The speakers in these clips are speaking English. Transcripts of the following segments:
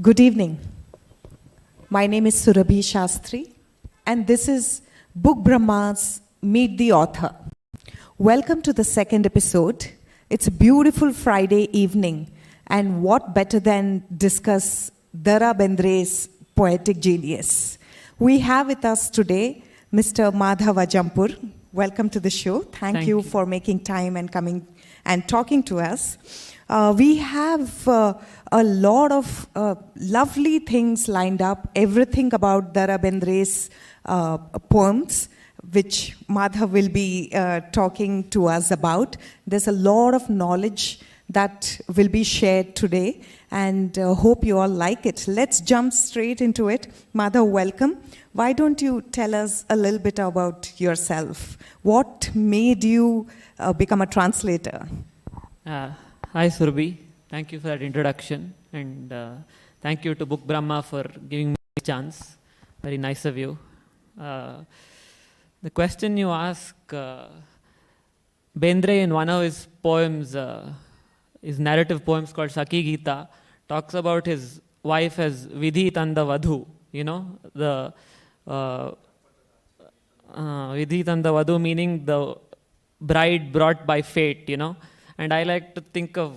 Good evening. My name is Surabhi Shastry, and this is Book Brahma's Meet the Author. Welcome to the second episode. It's a beautiful Friday evening, and what better than discuss Ra Bendre's poetic genius. We have with us today Mr. Madhav Ajjampur. Welcome to the show. Thank you for making time and coming and talking to us. We have a lot of lovely things lined up, everything about Ra Bendre's poems, which Madhav will be talking to us about. There's a lot of knowledge that will be shared today, and hope you all like it. Let's jump straight into it. Madhav, welcome. Why don't you tell us a little bit about yourself? What made you become a translator? Hi Surabhi, thank you for that introduction, and thank you to Book Brahma for giving me a chance. Very nice of you. The question you ask, Bendre in one of his poems, his narrative poems called Sakhi Gita, talks about his wife as Vidhi Tanda Vadhu, the Vidhi Tanda Vadhu meaning the bride brought by fate, And I like to think of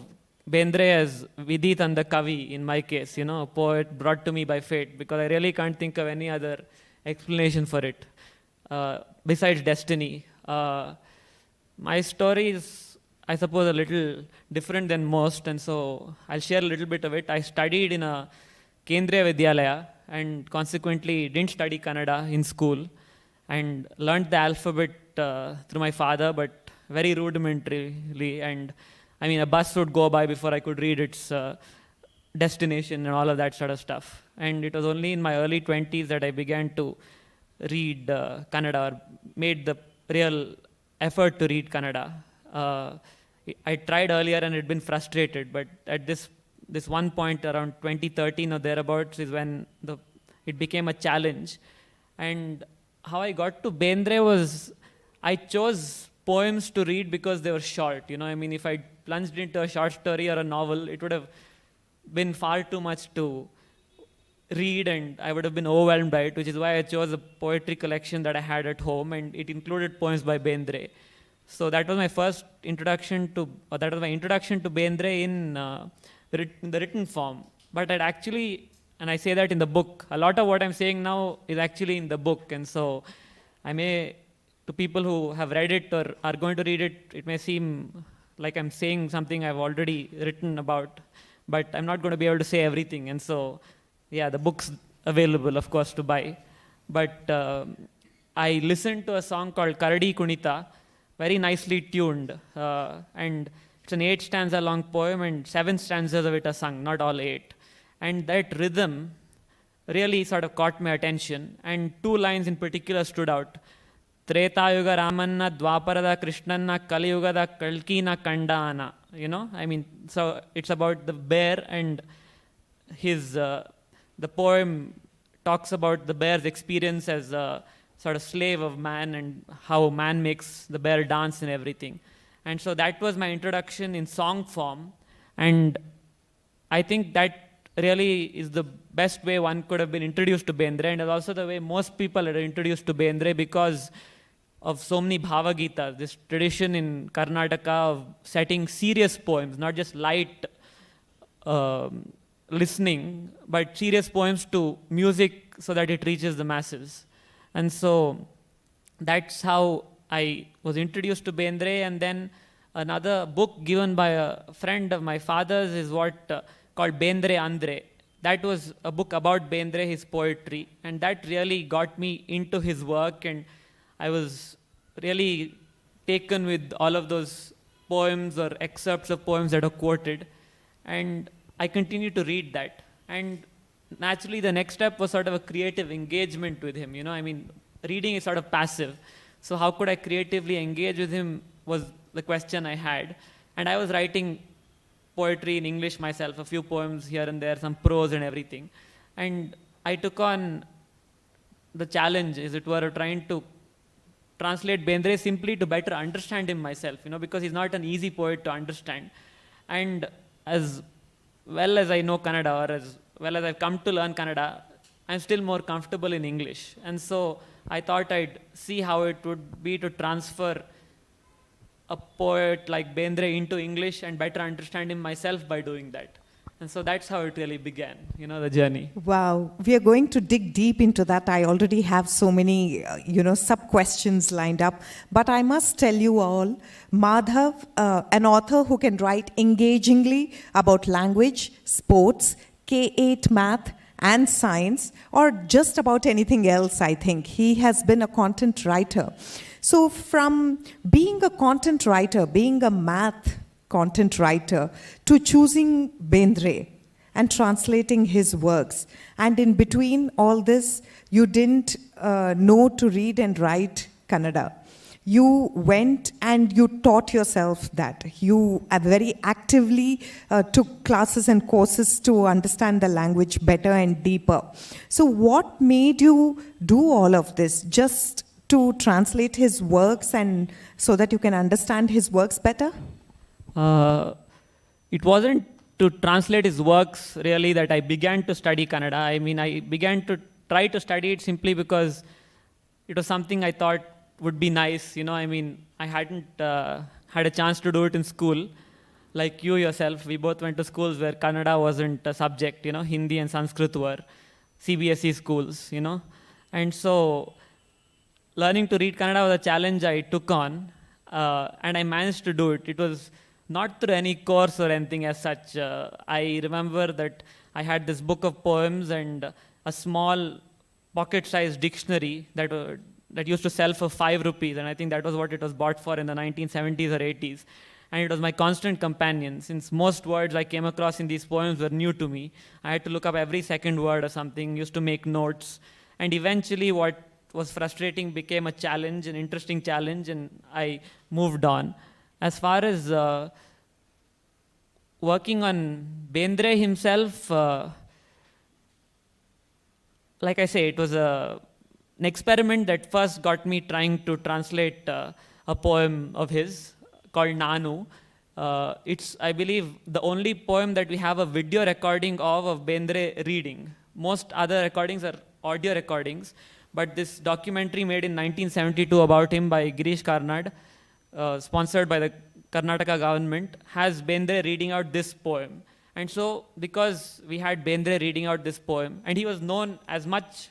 Bendre as Vidhi Tanda Kavi in my case, a poet brought to me by fate, because I really can't think of any other explanation for it besides destiny. My story is, I suppose, a little different than most, and so I'll share a little bit of it. I studied in a Kendriya Vidyalaya and consequently didn't study Kannada in school, and learned the alphabet through my father, but very rudimentarily, and I mean a bus would go by before I could read its destination and all of that sort of stuff. And it was only in my early 20s that I began to read Kannada, or made the real effort to read Kannada. I tried earlier and had been frustrated, but at this one point around 2013 or thereabouts is when it became a challenge. And how I got to Bendre was, I chose poems to read because they were short. If I plunged into a short story or a novel, it would have been far too much to read, and I would have been overwhelmed by it, which is why I chose a poetry collection that I had at home, and it included poems by Bendre. So that was my introduction to Bendre in the written form. But I'd actually, and I say that in the book, a lot of what I'm saying now is actually in the book, and so to people who have read it or are going to read it, it may seem like I'm saying something I've already written about, but I'm not going to be able to say everything. And so, the book's available, of course, to buy. But I listened to a song called Karadi Kunita, very nicely tuned. And it's an 8-stanza long poem, and 7 stanzas of it are sung, not all 8. And that rhythm really sort of caught my attention. And 2 lines in particular stood out. Tretayuga Ramanna, Dwaparada Krishnanna, Kaliyugada Kalkina Kandana. So it's about the bear, and the poem talks about the bear's experience as a sort of slave of man, and how man makes the bear dance and everything. And so that was my introduction in song form, and I think that really is the best way one could have been introduced to Bendre, and is also the way most people are introduced to Bendre, because of so many Bhava Gitas, this tradition in Karnataka of setting serious poems, not just light listening, but serious poems to music so that it reaches the masses. And so that's how I was introduced to Bendre. And then another book given by a friend of my father's is called Bendre Andre. That was a book about Bendre, his poetry, and that really got me into his work, and I was really taken with all of those poems or excerpts of poems that are quoted, and I continued to read that. And naturally the next step was sort of a creative engagement with him. Reading is sort of passive, so how could I creatively engage with him was the question I had. And I was writing poetry in English myself, a few poems here and there, some prose and everything. And I took on the challenge, as it were, of trying to translate Bendre simply to better understand him myself, because he's not an easy poet to understand. And as well as I know Kannada, or as well as I've come to learn Kannada, I'm still more comfortable in English. And so I thought I'd see how it would be to transfer a poet like Bendre into English and better understand him myself by doing that. And so that's how it really began, the journey. Wow, we are going to dig deep into that. I already have so many, sub-questions lined up. But I must tell you all, Madhav, an author who can write engagingly about language, sports, K-8 math, and science, or just about anything else, I think. He has been a content writer. So from being a content writer, being a math content writer, to choosing Bendre and translating his works. And in between all this, you didn't know to read and write Kannada. You went and you taught yourself that. You very actively took classes and courses to understand the language better and deeper. So what made you do all of this? Just to translate his works and so that you can understand his works better? It wasn't to translate his works really that I began to study Kannada. I mean, I began to try to study it simply because it was something I thought would be nice. I hadn't had a chance to do it in school. Like you yourself, we both went to schools where Kannada wasn't a subject, Hindi and Sanskrit were CBSE schools, And so learning to read Kannada was a challenge I took on, and I managed to do it. It was not through any course or anything as such. I remember that I had this book of poems and a small pocket-sized dictionary that used to sell for 5 rupees, and I think that was what it was bought for in the 1970s or 80s. And it was my constant companion. Since most words I came across in these poems were new to me, I had to look up every second word or something, used to make notes. And eventually what was frustrating became a challenge, an interesting challenge, and I moved on. As far as working on Bendre himself, like I say, it was an experiment that first got me trying to translate a poem of his called Nanu. It's, I believe, the only poem that we have a video recording of Bendre reading. Most other recordings are audio recordings, but this documentary made in 1972 about him by Girish Karnad, sponsored by the Karnataka government, has Bendre reading out this poem. And so, because we had Bendre reading out this poem, and he was known as much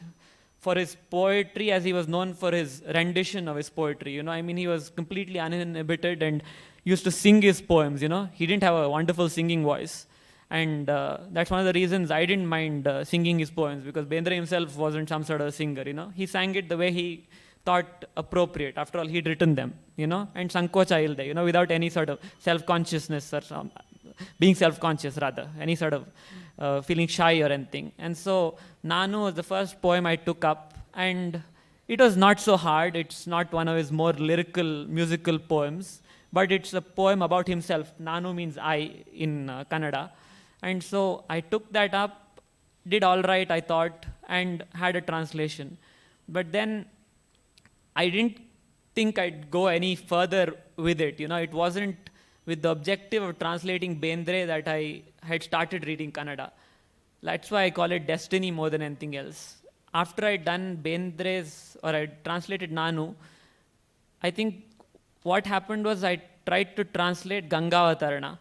for his poetry as he was known for his rendition of his poetry. He was completely uninhibited and used to sing his poems. He didn't have a wonderful singing voice. And that's one of the reasons I didn't mind singing his poems, because Bendre himself wasn't some sort of singer. He sang it the way he thought appropriate. After all, he'd written them, and sankocha ilde, without any sort of self-consciousness or being self-conscious rather, any sort of feeling shy or anything. And so Nanu was the first poem I took up, and it was not so hard. It's not one of his more lyrical, musical poems, but it's a poem about himself. Nanu means I in Kannada. And so I took that up, did all right, I thought, and had a translation. But then I didn't think I'd go any further with it. It wasn't with the objective of translating Bendre that I had started reading Kannada. That's why I call it destiny more than anything else. After I'd done Bendre's, or I'd translated Nanu, I think what happened was I tried to translate Gangavatarana.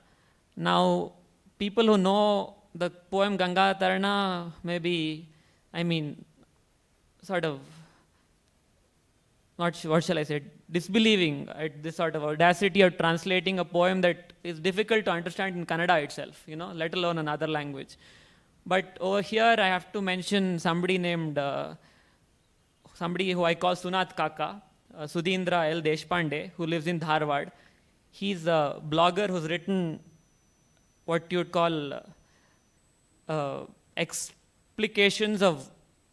Now, people who know the poem Gangavatarana maybe, sort of, not sure, what shall I say, disbelieving at this sort of audacity of translating a poem that is difficult to understand in Kannada itself, let alone another language. But over here, I have to mention somebody named, somebody who I call Sunath Kaka, Sudhindra L. Deshpande, who lives in Dharwad. He's a blogger who's written what you would call explications of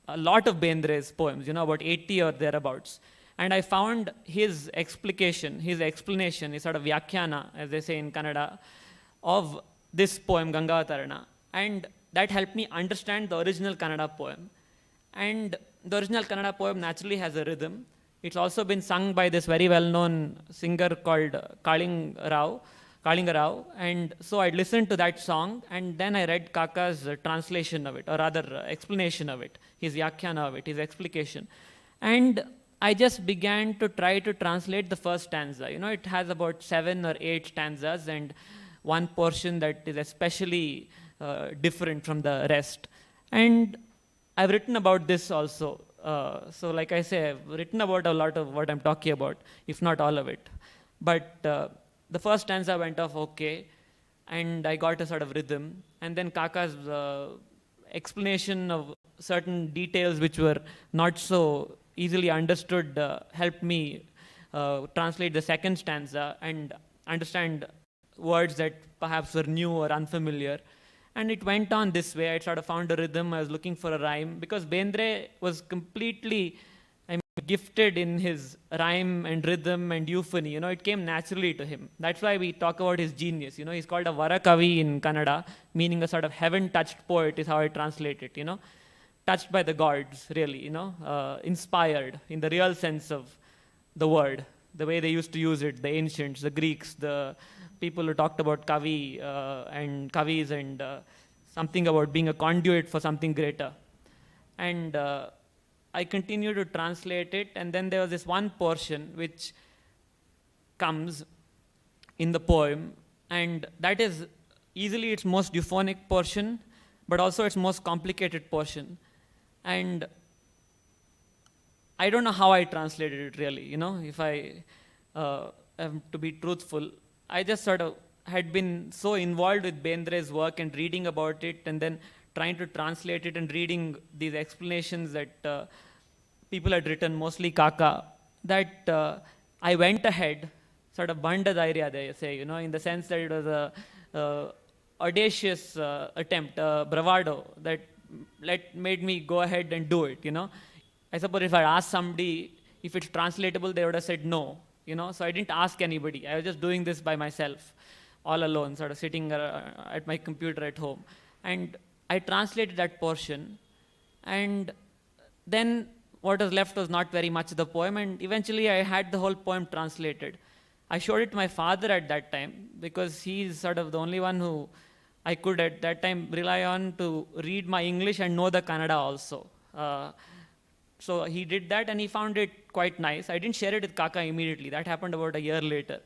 a lot of Bendre's poems, about 80 or thereabouts. And I found his explication, his explanation, his sort of vyakhyana, as they say in Kannada, of this poem, Gangavatarana. And that helped me understand the original Kannada poem. And the original Kannada poem naturally has a rhythm. It's also been sung by this very well-known singer called Kaling Rao. Kalingarao, and so I listened to that song, and then I read Kaka's translation of it, or rather explanation of it, his yakhyana of it, his explication. And I just began to try to translate the first stanza. It has about 7 or 8 stanzas, and one portion that is especially different from the rest. And I've written about this also. So like I say, I've written about a lot of what I'm talking about, if not all of it. But the first stanza went off okay, and I got a sort of rhythm. And then Kaka's explanation of certain details which were not so easily understood helped me translate the second stanza and understand words that perhaps were new or unfamiliar. And it went on this way. I sort of found a rhythm. I was looking for a rhyme, because Bendre was completely gifted in his rhyme and rhythm and euphony. It came naturally to him. That's why we talk about his genius. He's called a Varakavi in Kannada, meaning a sort of heaven-touched poet is how I translate it, touched by the gods, really, inspired in the real sense of the word, the way they used to use it, the ancients, the Greeks, the people who talked about kavi and kavis and something about being a conduit for something greater. And I continued to translate it, and then there was this one portion which comes in the poem, and that is easily its most euphonic portion, but also its most complicated portion. And I don't know how I translated it really, if I am to be truthful. I just sort of had been so involved with Bendre's work and reading about it, and then trying to translate it and reading these explanations that people had written, mostly Kaka, that I went ahead, sort of banda dhairya, they say, in the sense that it was a audacious attempt, bravado, that made me go ahead and do it, I suppose if I asked somebody if it's translatable, they would have said no, so I didn't ask anybody. I was just doing this by myself, all alone, sort of sitting at my computer at home. And I translated that portion, and then what was left was not very much of the poem, and eventually I had the whole poem translated. I showed it to my father at that time, because he's sort of the only one who I could at that time rely on to read my English and know the Kannada also. So he did that, and he found it quite nice. I didn't share it with Kaka immediately. That happened about a year later.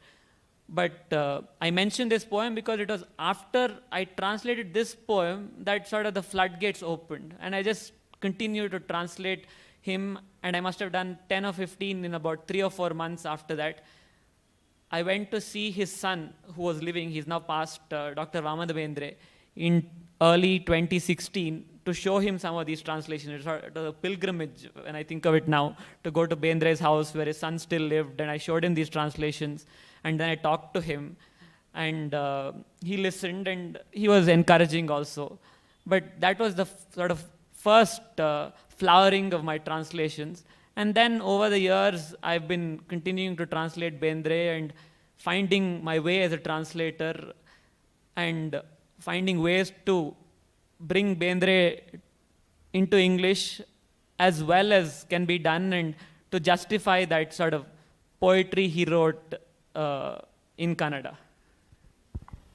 But I mentioned this poem because it was after I translated this poem that sort of the floodgates opened. And I just continued to translate him, and I must have done 10 or 15 in about 3 or 4 months after that. I went to see his son, who was living, he's now passed, Dr. Ra Bendre, in early 2016, to show him some of these translations. It was a pilgrimage, when I think of it now, to go to Bendre's house where his son still lived, and I showed him these translations, and then I talked to him, and he listened, and he was encouraging also. But that was the sort of first flowering of my translations. And then over the years, I've been continuing to translate Bendre and finding my way as a translator and finding ways to bring Bendre into English as well as can be done, and to justify that sort of poetry he wrote in Kannada.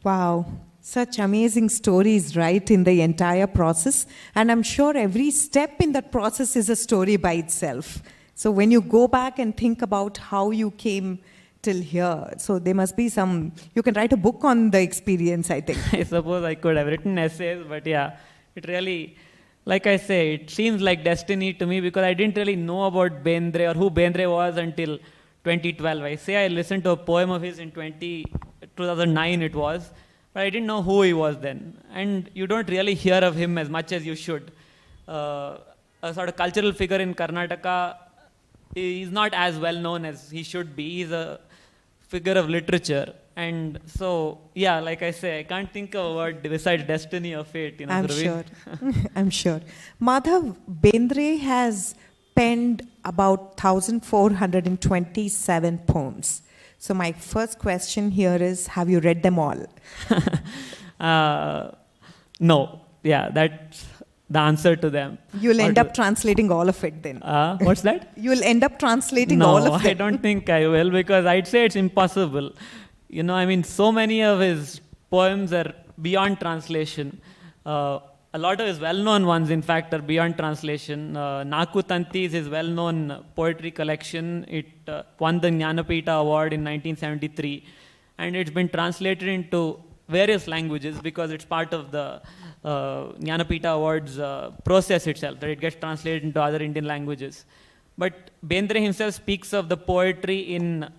Wow. Such amazing stories, right, in the entire process. And I'm sure every step in that process is a story by itself. So when you go back and think about how you came till here, so there must be you can write a book on the experience, I think. I suppose I could have written essays, but yeah, it really, like I say, it seems like destiny to me, because I didn't really know about Bendre or who Bendre was until 2012. I say I listened to a poem of his in 2009 it was, but I didn't know who he was then. And you don't really hear of him as much as you should. A sort of cultural figure in Karnataka, he's not as well known as he should be. He's a figure of literature. And so, yeah, like I say, I can't think of a word besides destiny or fate. I'm Surabhi. sure. I'm sure. Madhav, Bendre has penned about 1,427 poems. So my first question here is, have you read them all? No. Yeah, that's the answer to them. You'll end up translating all of it then. What's that? You'll end up translating No, all of them. I don't think I will, because I'd say it's impossible. so many of his poems are beyond translation. A lot of his well-known ones, in fact, are beyond translation. Naku Tanti is his well-known poetry collection. It won the Jnanapita Award in 1973. And it's been translated into various languages because it's part of the Jnanapita Awards process itself, that it gets translated into other Indian languages. But Bendre himself speaks of the poetry in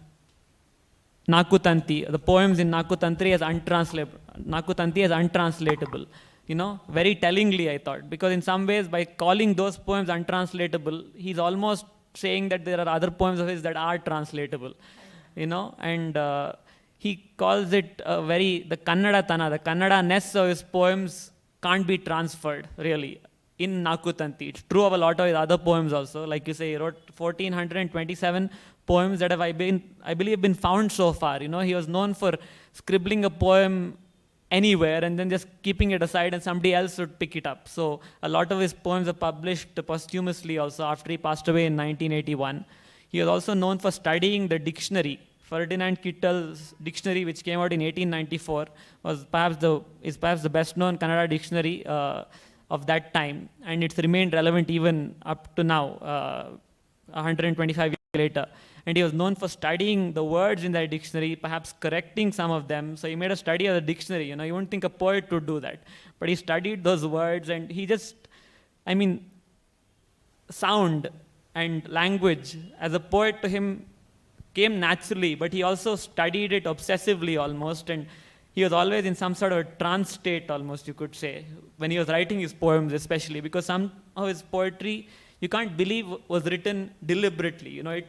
Naku Tanti, the poems in Naku Tanti as untranslatable. Very tellingly, I thought, because in some ways, by calling those poems untranslatable, he's almost saying that there are other poems of his that are translatable, and he calls it the Kannada-tana, the Kannada-ness of his poems can't be transferred, really, in Naku Tanti. It's true of a lot of his other poems also. Like you say, he wrote 1,427 poems that have, I believe, been found so far. He was known for scribbling a poem anywhere and then just keeping it aside and somebody else would pick it up. So a lot of his poems are published posthumously also after he passed away in 1981. He was also known for studying the dictionary. Ferdinand Kittel's dictionary, which came out in 1894, is perhaps the best known Kannada dictionary of that time, and it's remained relevant even up to now, 125 years later. And he was known for studying the words in that dictionary, perhaps correcting some of them. So he made a study of the dictionary. You wouldn't think a poet would do that. But he studied those words, and he just, sound and language as a poet to him came naturally, but he also studied it obsessively almost. And he was always in some sort of a trance state almost, you could say, when he was writing his poems especially, because some of his poetry, you can't believe was written deliberately. It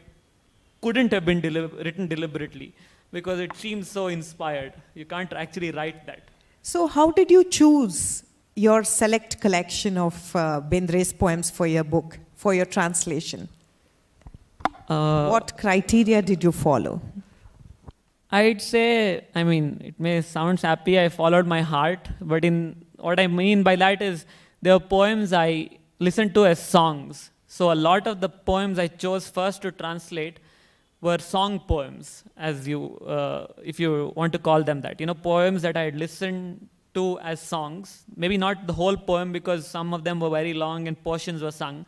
couldn't have been written deliberately because it seems so inspired. You can't actually write that. So how did you choose your select collection of Bendre's poems for your book, for your translation? What criteria did you follow? I'd say, it may sound sappy, I followed my heart, but what I mean by that is there are poems I listened to as songs. So a lot of the poems I chose first to translate were song poems, if you want to call them that. Poems that I had listened to as songs. Maybe not the whole poem because some of them were very long and portions were sung.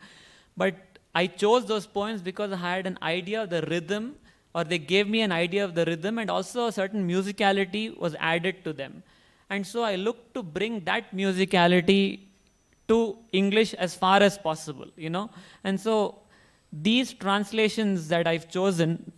But I chose those poems because I had an idea of the rhythm, or they gave me an idea of the rhythm, and also a certain musicality was added to them. And so I looked to bring that musicality to English as far as possible, And so these translations that I've chosen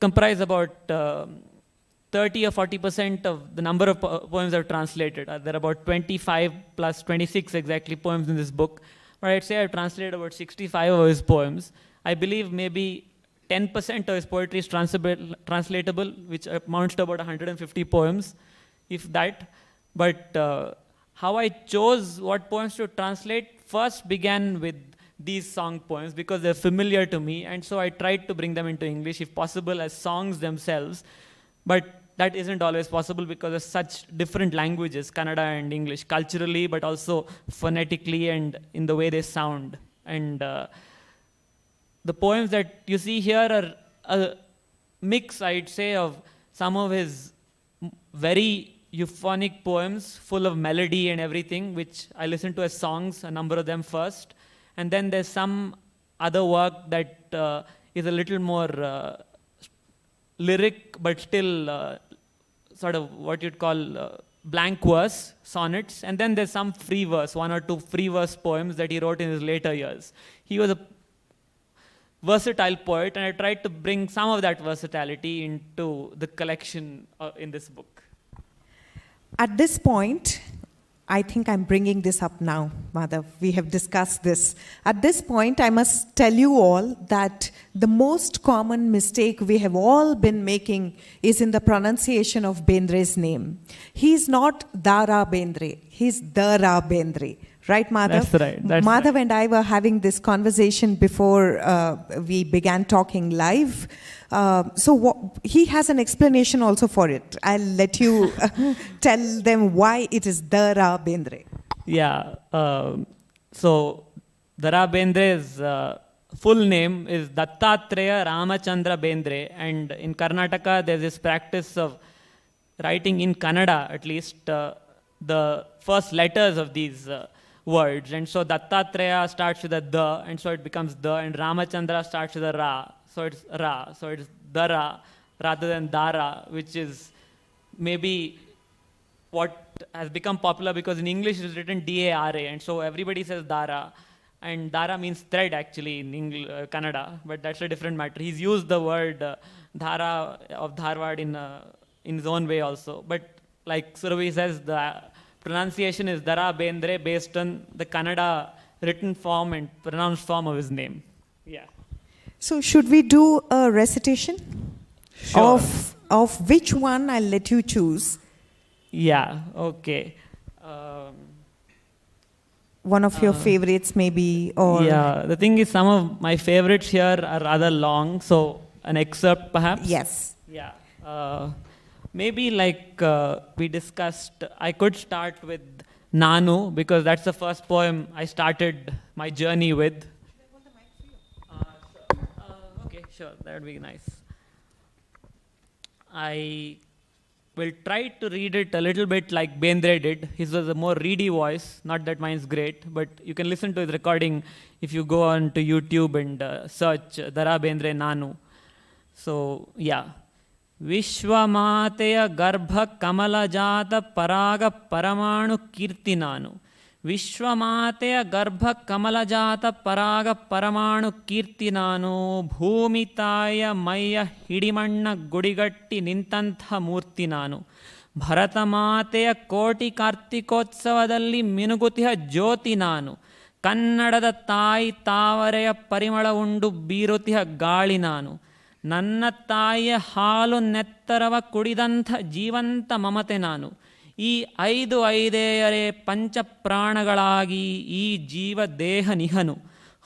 comprise about 30 or 40% of the number of poems I've translated. There are about 25 plus 26 exactly poems in this book. But I'd say I've translated about 65 of his poems. I believe maybe 10% of his poetry is translatable, which amounts to about 150 poems, if that. But how I chose what poems to translate first began with these song poems because they're familiar to me, and so I tried to bring them into English, if possible, as songs themselves. But that isn't always possible because of such different languages, Kannada and English, culturally, but also phonetically and in the way they sound. And the poems that you see here are a mix, I'd say, of some of his very euphonic poems, full of melody and everything, which I listened to as songs, a number of them first. And then there's some other work that is a little more lyric, but still sort of what you'd call blank verse, sonnets. And then there's some free verse, one or two free verse poems that he wrote in his later years. He was a versatile poet, and I tried to bring some of that versatility into the collection in this book. At this point, I think I'm bringing this up now, Madhav. We have discussed this. At this point, I must tell you all that the most common mistake we have all been making is in the pronunciation of Bendre's name. He's not Ra Bendre, he's the Ra Bendre. Right, Madhav? That's right. Madhav and I were having this conversation before we began talking live. He has an explanation also for it. I'll let you tell them why it is the Ra Bendre. Yeah. So the Ra Bendre is full name is Dattatreya Ramachandra Bendre, and in Karnataka there's this practice of writing in Kannada, at least, the first letters of these words. And so Dattatreya starts with a the, and so it becomes the, and Ramachandra starts with a ra, so it's ra. So it's dara rather than dara, which is maybe what has become popular because in English it is written D-A-R-A, and so everybody says dara. And dara means thread actually in Kannada, but that's a different matter. He's used the word dhara of Dharwad in his own way also. But like Surabhi says, the pronunciation is Ra Bendre based on the Kannada written form and pronounced form of his name. Yeah. So should we do a recitation? Sure. Of which one? I'll let you choose. Yeah, okay. One of your favorites maybe, or... Yeah, the thing is some of my favorites here are rather long, so an excerpt perhaps? Yes. Yeah. Maybe like we discussed, I could start with Nanu because that's the first poem I started my journey with. Okay, sure, that would be nice. I will try to read it a little bit like Bendre did. His was a more reedy voice, not that mine's great, but you can listen to his recording if you go on to YouTube and search Ra Bendre Nanu. So, yeah. ವಿಶ್ವಮಾತೆಯ ಗರ್ಭ ಕಮಲಜಾತ ಪರಾಗ ಪರಮಾಣು ಕೀರ್ತಿ ನಾನು ವಿಶ್ವಮಾತೆಯ ಗರ್ಭ ಕಮಲಜಾತ ಪರಾಗ ಪರಮಾಣು ಕೀರ್ತಿ ನಾನು ಭೂಮಿ ತಾಯಿಯ ಮೈಯ ಹಿಡಿಮಣ್ಣ ಗುಡಿಗಟ್ಟಿ ನಿಂತಹ ಮೂರ್ತಿ ನಾನು ಭರತ ಮಾತೆಯ ಕೋಟಿ ಕಾರ್ತಿಕೋತ್ಸವದಲ್ಲಿ ಮಿನುಗುತಿಹ ಜ್ಯೋತಿ ನಾನು ಕನ್ನಡದ ತಾಯಿ ತಾವರೆಯ ಪರಿಮಳ ಉಂಡು ಬೀರುತಿಹ ಗಾಳಿ ನಾನು ನನ್ನ ತಾಯಿಯ ಹಾಲು ನೆತ್ತರವ ಕುಡಿದಂಥ ಜೀವಂತ ಮಮತೆ ನಾನು ಈ ಐದೇಯರೇ ಪಂಚಪ್ರಾಣಗಳಾಗಿ ಈ ಜೀವ ದೇಹ ನಿಹನು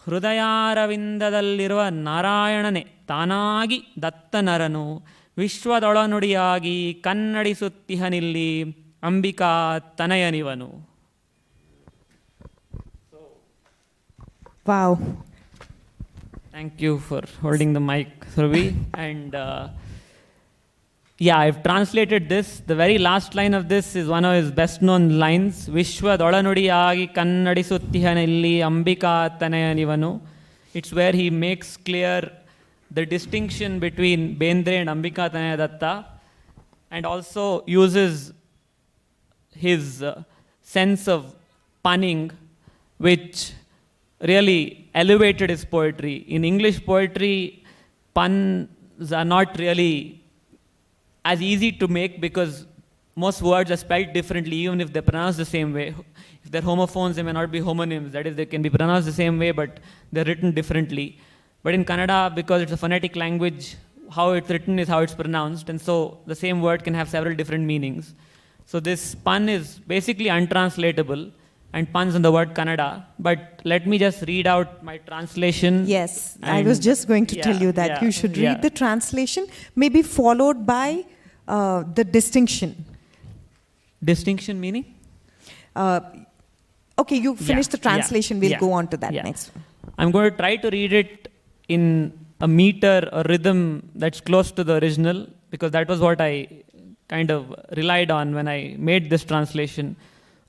ಹೃದಯಾರವಿಂದದಲ್ಲಿರುವ ನಾರಾಯಣನೇ ತಾನಾಗಿ ದತ್ತನರನು ವಿಶ್ವದೊಳನುಡಿಯಾಗಿ ಕನ್ನಡಿಸುತ್ತಿಹನಿಲ್ಲಿ Ambika ತನಯನಿವನು. Wow. Thank you for holding the mic, Surabhi. And yeah, I've translated this. The very last line of this is one of his best known lines. Vishwadolanudiyaagi kannadisuttihanilli ambika tanayanivanu. It's where he makes clear the distinction between Bendre and Ambika Tanayadatta, and also uses his sense of punning, which really elevated his poetry. In English poetry, puns are not really as easy to make because most words are spelled differently, even if they're pronounced the same way. If they're homophones, they may not be homonyms. That is, they can be pronounced the same way, but they're written differently. But in Kannada, because it's a phonetic language, how it's written is how it's pronounced, and so the same word can have several different meanings. So this pun is basically untranslatable, and puns on the word Kannada. But let me just read out my translation. Yes, I was just going to tell you that you should read the translation, maybe followed by the distinction. Distinction meaning? Okay, you finish the translation, we'll go on to that next one. I'm going to try to read it in a meter or rhythm that's close to the original, because that was what I kind of relied on when I made this translation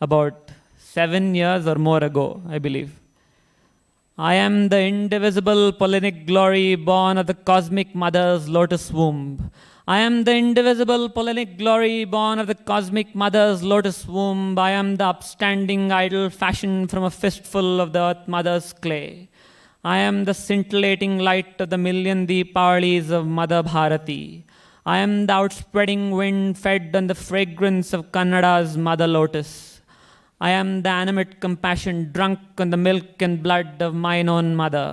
about 7 years or more ago, I believe. I am the indivisible Pollenic glory born of the cosmic mother's lotus womb. I am the indivisible Pollenic glory born of the cosmic mother's lotus womb. I am the upstanding idol fashioned from a fistful of the earth mother's clay. I am the scintillating light of the million Deepawalis of Mother Bharati. I am the outspreading wind fed on the fragrance of Kannada's mother lotus. I am the animate compassion drunk on the milk and blood of mine own mother.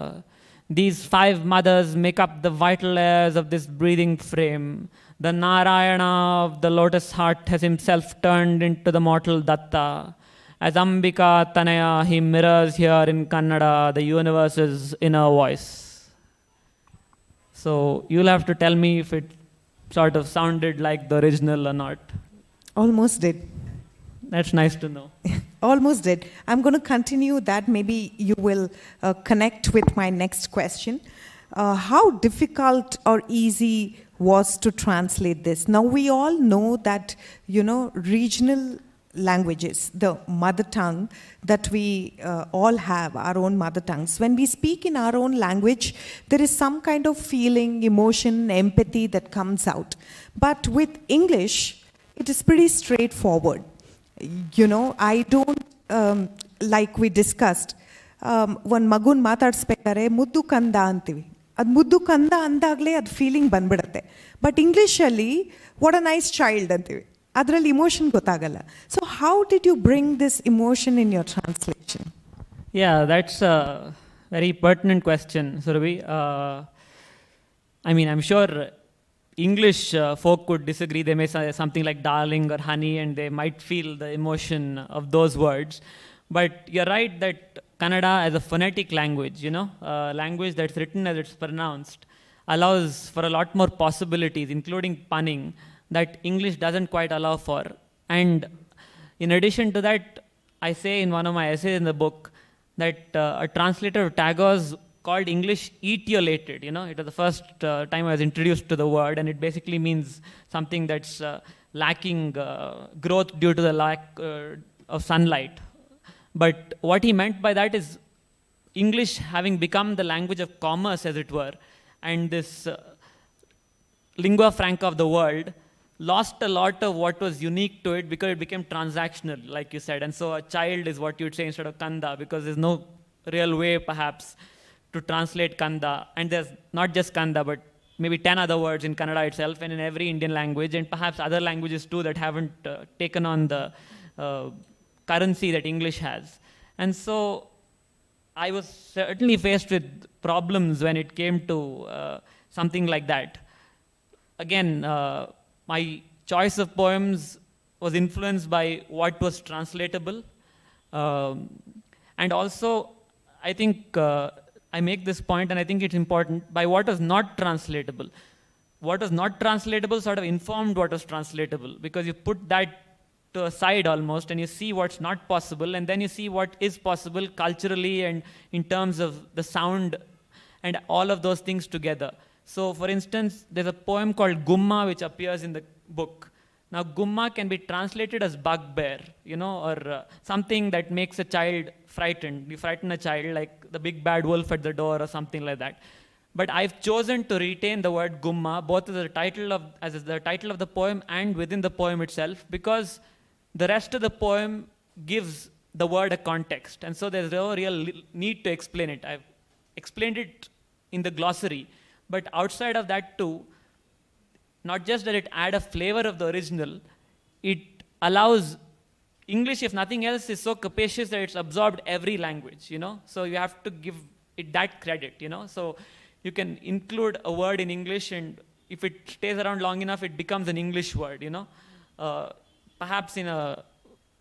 These 5 mothers make up the vital airs of this breathing frame. The Narayana of the lotus heart has himself turned into the mortal Datta. As Ambika Tanaya, he mirrors here in Kannada the universe's inner voice. So you'll have to tell me if it sort of sounded like the original or not. Almost did. That's nice to know. Almost did. I'm going to continue that. Maybe you will connect with my next question. How difficult or easy was to translate this? Now, we all know that, regional languages, the mother tongue that we all have, our own mother tongues. When we speak in our own language, there is some kind of feeling, emotion, empathy that comes out. But with English, it is pretty straightforward. I don't, like we discussed, one magun ಮಾತಾಡ್ಸ್ಬೇಕಾದ್ರೆ ಮುದ್ದು ಕಂದ ಅಂತೀವಿ. ಅದು ಮುದ್ದು ಕಂದ ಅಂದಾಗಲೇ ಅದು feeling ಬಂದ್ಬಿಡುತ್ತೆ. But ಇಂಗ್ಲೀಷಲ್ಲಿ what a nice child ಅಂತೀವಿ. ಅದರಲ್ಲಿ ಇಮೋಷನ್ ಗೊತ್ತಾಗಲ್ಲ. So how did you bring this emotion in your translation? Yeah, that's a very pertinent question, Surabhi. I mean, I'm sure English folk could disagree. They may say something like darling or honey, and they might feel the emotion of those words. But you're right that Kannada as a phonetic language, language that's written as it's pronounced, allows for a lot more possibilities, including punning, that English doesn't quite allow for. And in addition to that, I say in one of my essays in the book that a translator of Tagore's called English etiolated. It was the first time I was introduced to the word, and it basically means something that's lacking growth due to the lack of sunlight. But what he meant by that is English having become the language of commerce, as it were, and this lingua franca of the world, lost a lot of what was unique to it because it became transactional, like you said. And so a child is what you'd say instead of kanda, because there's no real way, perhaps, to translate kanda. And there's not just kanda, but maybe 10 other words in Kannada itself and in every Indian language, and perhaps other languages too that haven't taken on the currency that English has. And so I was certainly faced with problems when it came to something like that. Again, my choice of poems was influenced by what was translatable. And also, I think I make this point, and I think it's important, by what was not translatable. What was not translatable sort of informed what was translatable, because you put that to a side almost, and you see what's not possible, and then you see what is possible culturally and in terms of the sound and all of those things together. So, for instance, there's a poem called Gumma which appears in the book. Now, Gumma can be translated as bugbear, or something that makes a child frightened. You frighten a child like the big bad wolf at the door or something like that. But I've chosen to retain the word Gumma both as the title of the poem and within the poem itself, because the rest of the poem gives the word a context. And so there's no real need to explain it. I've explained it in the glossary. But outside of that too, not just that it adds a flavor of the original, it allows English, if nothing else, is so capacious that it's absorbed every language, So you have to give it that credit, So you can include a word in English, and if it stays around long enough, it becomes an English word, Perhaps in a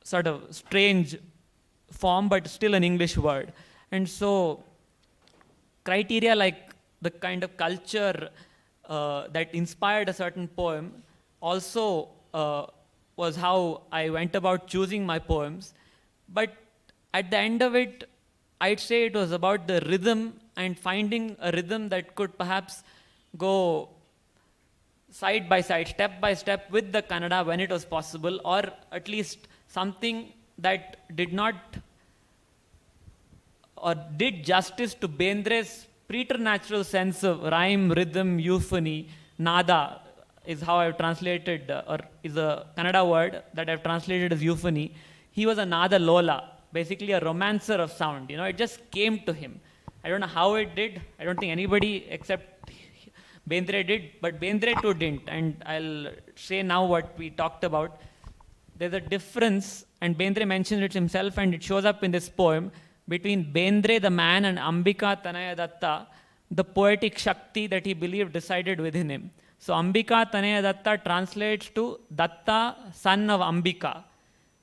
sort of strange form, but still an English word. And so criteria like the kind of culture that inspired a certain poem also was how I went about choosing my poems. But at the end of it, I'd say it was about the rhythm and finding a rhythm that could perhaps go side by side, step by step with the Kannada when it was possible, or at least something that did not or did justice to Bendre's preternatural sense of rhyme, rhythm, euphony. Nada is how I've translated, or is a Kannada word that I've translated as euphony. He was a Nada Lola, basically a romancer of sound. It just came to him. I don't know how it did. I don't think anybody except Bendre did, but Bendre too didn't. And I'll say now what we talked about. There's a difference, and Bendre mentions it himself, and it shows up in this poem, between Bendre the man and Ambika Tanaya Datta, the poetic Shakti that he believed resided within him. So Ambika Tanaya Datta translates to Datta, son of Ambika.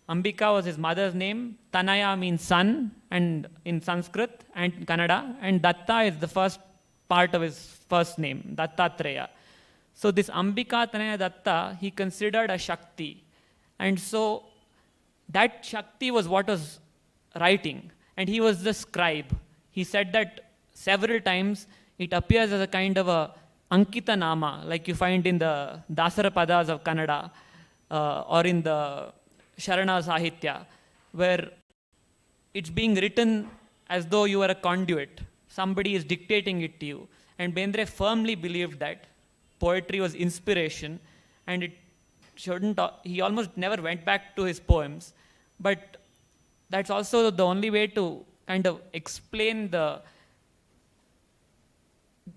Ambika was his mother's name. Tanaya means son, and in Sanskrit and Kannada, and Datta is the first part of his first name, Dattatreya. So this Ambika Tanaya Datta, he considered a Shakti. And so that Shakti was what was writing, and he was the scribe. He said that several times. It appears as a kind of a Ankita Nama, like you find in the Dasara Padas of Kannada or in the Sharana Sahitya, where it's being written as though you are a conduit. Somebody is dictating it to you. And Bendre firmly believed that poetry was inspiration, and it shouldn't. He almost never went back to his poems, but that's also the only way to kind of explain the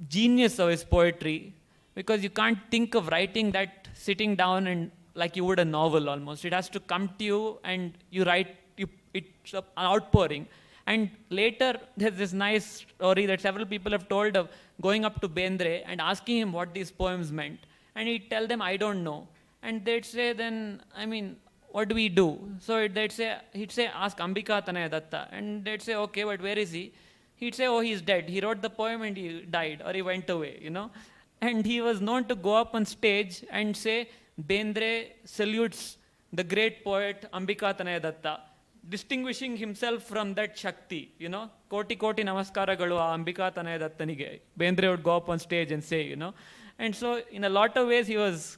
genius of his poetry, because you can't think of writing that sitting down and like you would a novel almost. It has to come to you and you write, it's an outpouring. And later there's this nice story that several people have told of going up to Bendre and asking him what these poems meant. And he'd tell them, I don't know. And they'd say, then, I mean, what do we do? So he'd say, ask Ambika Tanaya Datta. And they'd say, okay, but where is he? He'd say, oh, he's dead. He wrote the poem and he died, or he went away, you know. And he was known to go up on stage and say, Bendre salutes the great poet Ambika Tanaya Datta, distinguishing himself from that Shakti, you know. Koti koti namaskaraಗಳು ಆ Ambika ತನಯ ದತ್ತನಿಗೆ. Bendre would go up on stage and say, you know. And so in a lot of ways he was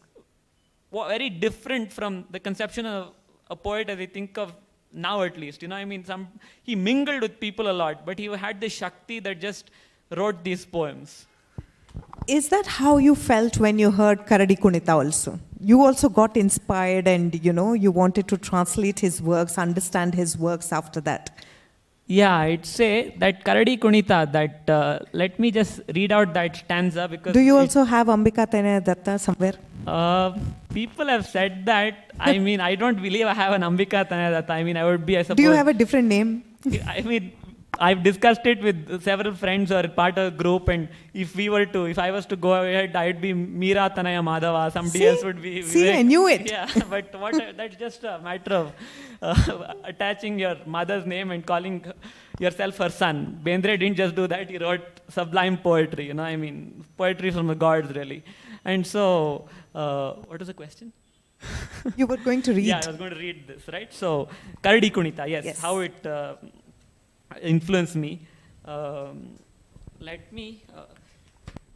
very different from the conception of a poet as we think of now, at least, you know. I mean, he mingled with people a lot, but he had this Shakti that just wrote these poems. Is that how you felt when you heard Karadi Kunita also? You also got inspired and, you know, you wanted to translate his works, understand his works after that. Yeah, I'd say that Karadi Kunita, that, let me just read out that stanza because... Do you also have Ambika Tanaya Datta somewhere? People have said that. I mean, I don't believe I have an Ambika Tanaya Datta. I mean, I would be, I suppose... Do you have a different name? I mean, I've discussed it with several friends or part of a group, and if I was to go ahead, I'd be Meera Tanaya Madhava, somebody else would be... See, I knew it. Yeah, but that's just a matter of attaching your mother's name and calling yourself her son. Bendre didn't just do that, he wrote sublime poetry, you know, I mean, poetry from the gods, really. And so, what was the question? You were going to read. Yeah, I was going to read this, right? So, Karadi Kunita, yes, how it influenced me.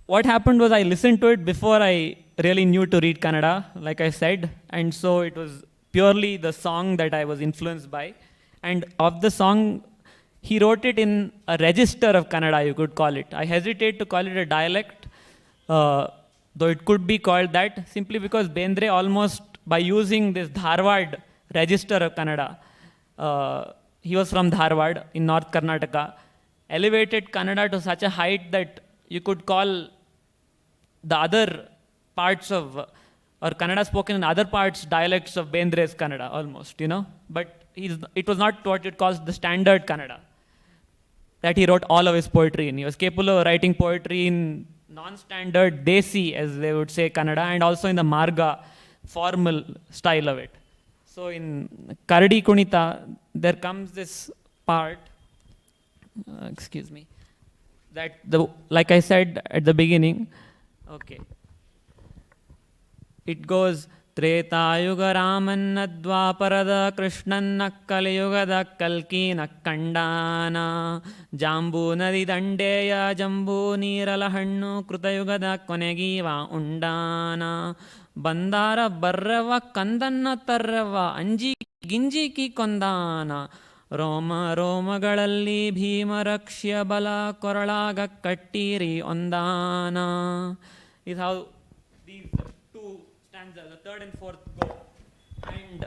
What happened was I listened to it before I really knew to read Kannada, like I said. And so it was purely the song that I was influenced by. And of the song, he wrote it in a register of Kannada, you could call it. I hesitate to call it a dialect, though it could be called that, simply because Bendre almost, by using this Dharwad register of Kannada, he was from Dharwad in North Karnataka, elevated Kannada to such a height that you could call the other parts of, or Kannada spoken in other parts, dialects of Bendre's Kannada almost, you know. But it was not what it calls the standard Kannada that he wrote all of his poetry in. He was capable of writing poetry in non-standard Desi, as they would say, Kannada, and also in the Marga, formal style of it. So in Karadi Kunita, there comes this part, that like I said at the beginning, okay. It goes, Tretayuga Ramanna Dwaparada Krishnanna Kaliyugada Kalkina Kandana Jambu Nadi Dandeya Jambu Nirala Hannu Krutayugada Konegiva Undana Bandara Barrava Kandanna Tarrava Anji Ginjiki Kondana Roma Romagalali Bhima Rakshya Bala Koralaga Kattiri Ondana is how these two stanzas, the third and fourth, go. And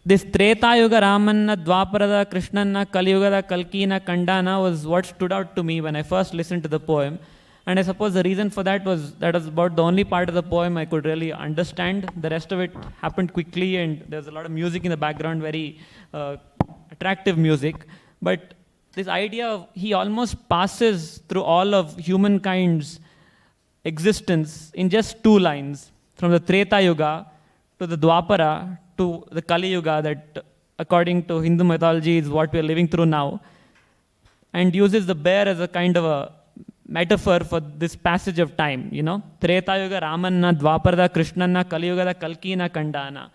this Treta Yuga Ramanna Dwaparada Krishnanna Kaliyugada Kalkina Kandana was what stood out to me when I first listened to the poem. And I suppose the reason for that was about the only part of the poem I could really understand. The rest of it happened quickly, and there's a lot of music in the background, very attractive music. But this idea of he almost passes through all of humankind's existence in just two lines, from the Treta Yuga to the Dwapara to the Kali Yuga, that according to Hindu mythology is what we are living through now, and uses the bear as a kind of a metaphor for this passage of time, you know. Treta Yuga Ramanna Dwaparada Krishnanna Kali Yuga Kalkina Kandana.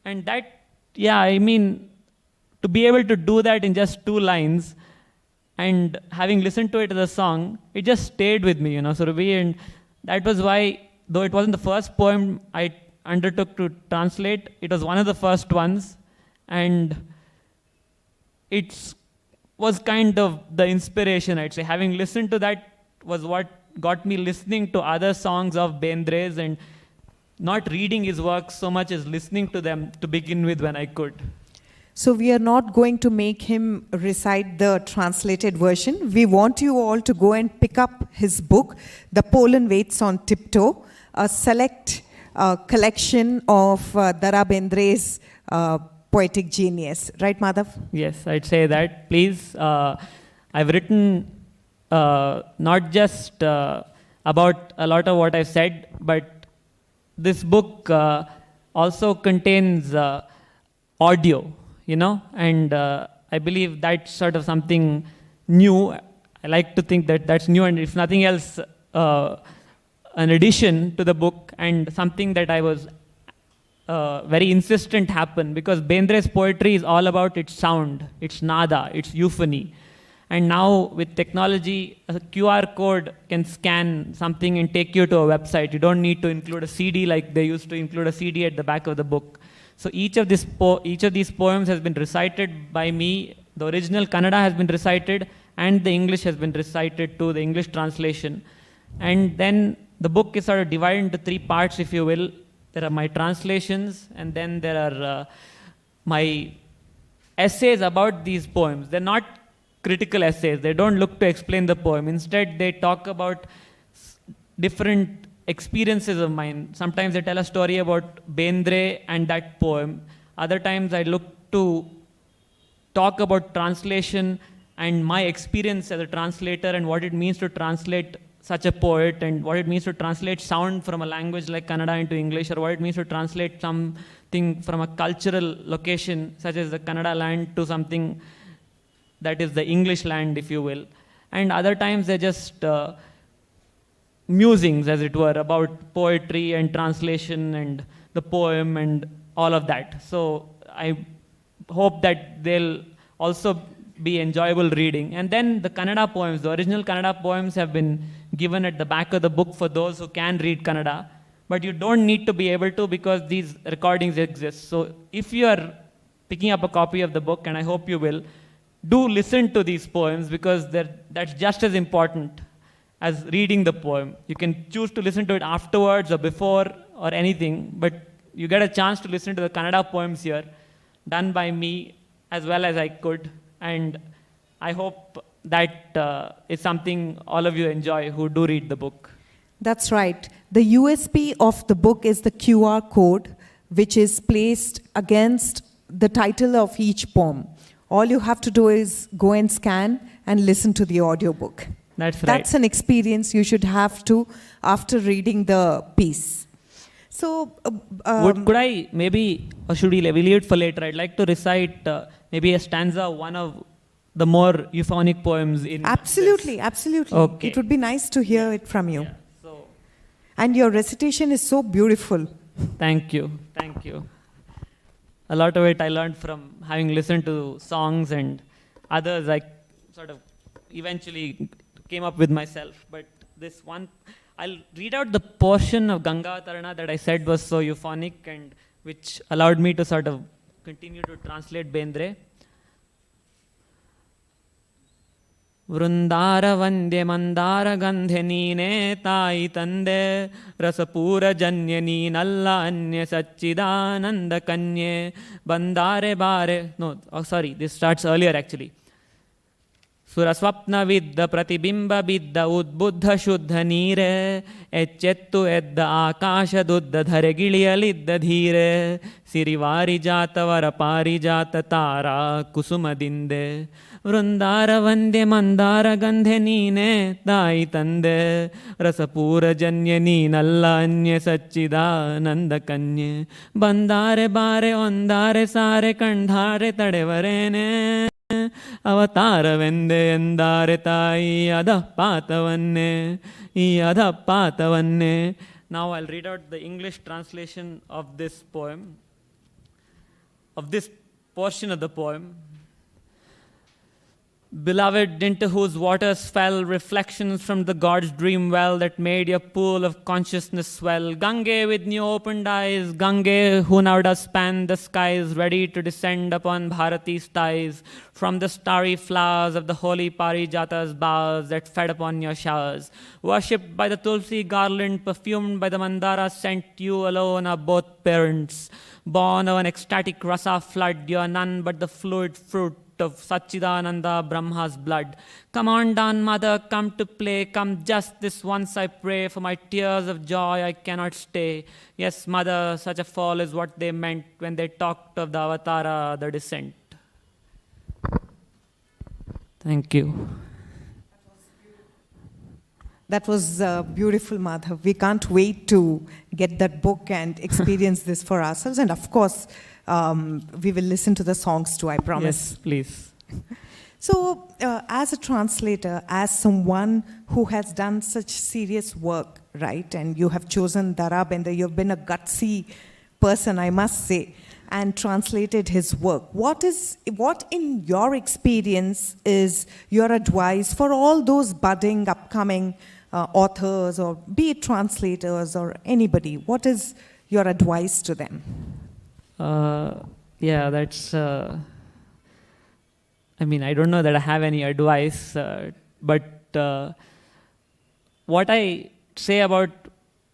And that yeah, I mean, to be able to do that in just 2 lines, and having listened to it as a song, it just stayed with me, Surabhi. And that was why, though it wasn't the first poem I undertook to translate, it was one of the first ones. And it was kind of the inspiration, I'd say. Having listened to that was what got me listening to other songs of Bendre's, and not reading his works so much as listening to them to begin with when I could. So we are not going to make him recite the translated version. We want you all to go and pick up his book, The Pollen Waits on Tiptoe, a select collection of Ra Bendre's poetic genius. Right, Madhav? Yes, I'd say that. Please, I've written not just about a lot of what I've said, but this book also contains audio. And I believe that's sort of something new. I like to think that that's new, and if nothing else, an addition to the book, and something that I was very insistent happen, because Bendre's poetry is all about its sound, its nada, its euphony. And now with technology, a QR code can scan something and take you to a website. You don't need to include a CD like they used to include a CD at the back of the book. So each of these poems has been recited by me. The original Kannada has been recited, and the English has been recited too, the English translation. And then the book is sort of divided into 3 parts, if you will. There are my translations, and then there are my essays about these poems. They're not critical essays. They don't look to explain the poem. Instead, they talk about different experiences of mine. Sometimes they tell a story about Bendre and that poem. Other times I look to talk about translation and my experience as a translator, and what it means to translate such a poet, and what it means to translate sound from a language like Kannada into English, or what it means to translate something from a cultural location such as the Kannada land to something that is the English land, if you will. And other times they're just musings, as it were, about poetry and translation and the poem and all of that. So I hope that they'll also be enjoyable reading. And then the Kannada poems, the original Kannada poems have been given at the back of the book for those who can read Kannada. But you don't need to be able to, because these recordings exist. So if you are picking up a copy of the book, and I hope you will, do listen to these poems, because that's just as important as reading the poem. You can choose to listen to it afterwards or before or anything, but you get a chance to listen to the Kannada poems here, done by me as well as I could. And I hope that is something all of you enjoy who do read the book. That's right. The USP of the book is the QR code, which is placed against the title of each poem. All you have to do is go and scan and listen to the audiobook. That's right. That's an experience you should have to after reading the piece. So, could I maybe, or should we leave it for later? I'd like to recite maybe a stanza, one of the more euphonic poems in absolutely, this. Absolutely. Okay. It would be nice to hear it from you. Yeah. So, and your recitation is so beautiful. Thank you. Thank you. A lot of it I learned from having listened to songs, and others I sort of eventually came up with myself. But this one, I'll read out the portion of Ganga Tarana that I said was so euphonic and which allowed me to sort of continue to translate Bendre. ವೃಂದಾರ ವಂದ್ಯ Mandara ಗಂಧೆ ನೀನೇ ತಾಯಿ ತಂದೆ ರಸಪೂರ ಜನ್ಯ ನೀನಲ್ಲ ಅನ್ಯ ಸಚ್ಚಿದಾನಂದ ಕನ್ಯೆ ಬಂದಾರೆ ಬಾರೆ no sorry this starts earlier actually ಸುರಸ್ವಪ್ನವಿದ್ದ ಪ್ರತಿಬಿಂಬ ಬಿದ್ದ ಉದ್ಬುದ್ಧ ಶುದ್ಧ ನೀರೆ ಎಚ್ಚೆತ್ತು ಎದ್ದ ಆಕಾಶದುದ್ದ ಧರೆಗಿಳಿಯಲಿದ್ದ ಧೀರೆ ಸಿರಿವಾರಿ ಜಾತವರ ಪಾರಿಜಾತ ತಾರಾ ಕುಸುಮದಿಂದೆ ವೃಂದಾರ ವಂದ್ಯ ಮಂದಾರ ಗಂಧೆ ನೀನೇ ತಾಯಿ ತಂದೆ ರಸಪೂರ ಜನ್ಯ ನೀನಲ್ಲ ಅನ್ಯ ಸಚ್ಚಿದಾನಂದ ಕನ್ಯೆ ಬಂದಾರೆ ಬಾರೆ ಒಂದಾರೆ ಸಾರೆ ಕಂಡಾರೆ ತಡೆವರೇನೆ ಅವತಾರವೆಂದೆ ಎಂದಾರೆ ತಾಯಿ ಅಧಪಾತವನ್ನೇ ಈ Now I'll read out the English translation of this poem. of this portion of the poem. Beloved, into whose waters fell reflections from the God's dream well that made your pool of consciousness swell. Gange with new opened eyes, Gange who now does span the skies, ready to descend upon Bharati's ties, from the starry flowers of the holy Parijata's boughs that fed upon your showers. Worshipped by the Tulsi garland, perfumed by the Mandara scent, you alone are both parents. Born of an ecstatic rasa flood, you are none but the fluid fruit of Satchidananda Brahma's blood. Come on down, mother, come to play. Come just this once, I pray. For my tears of joy, I cannot stay. Yes, mother, such a fall is what they meant when they talked of the avatara, the descent. Thank you. That was beautiful, Madhav. We can't wait to get that book and experience this for ourselves. And of course, we will listen to the songs too, I promise. Yes, please. So, as a translator, as someone who has done such serious work, right, and you have chosen Ra Bendre, you've been a gutsy person, I must say, and translated his work. What in your experience is your advice for all those budding, upcoming authors, or be it translators or anybody? What is your advice to them? Yeah, that's... I mean, I don't know that I have any advice, but what I say about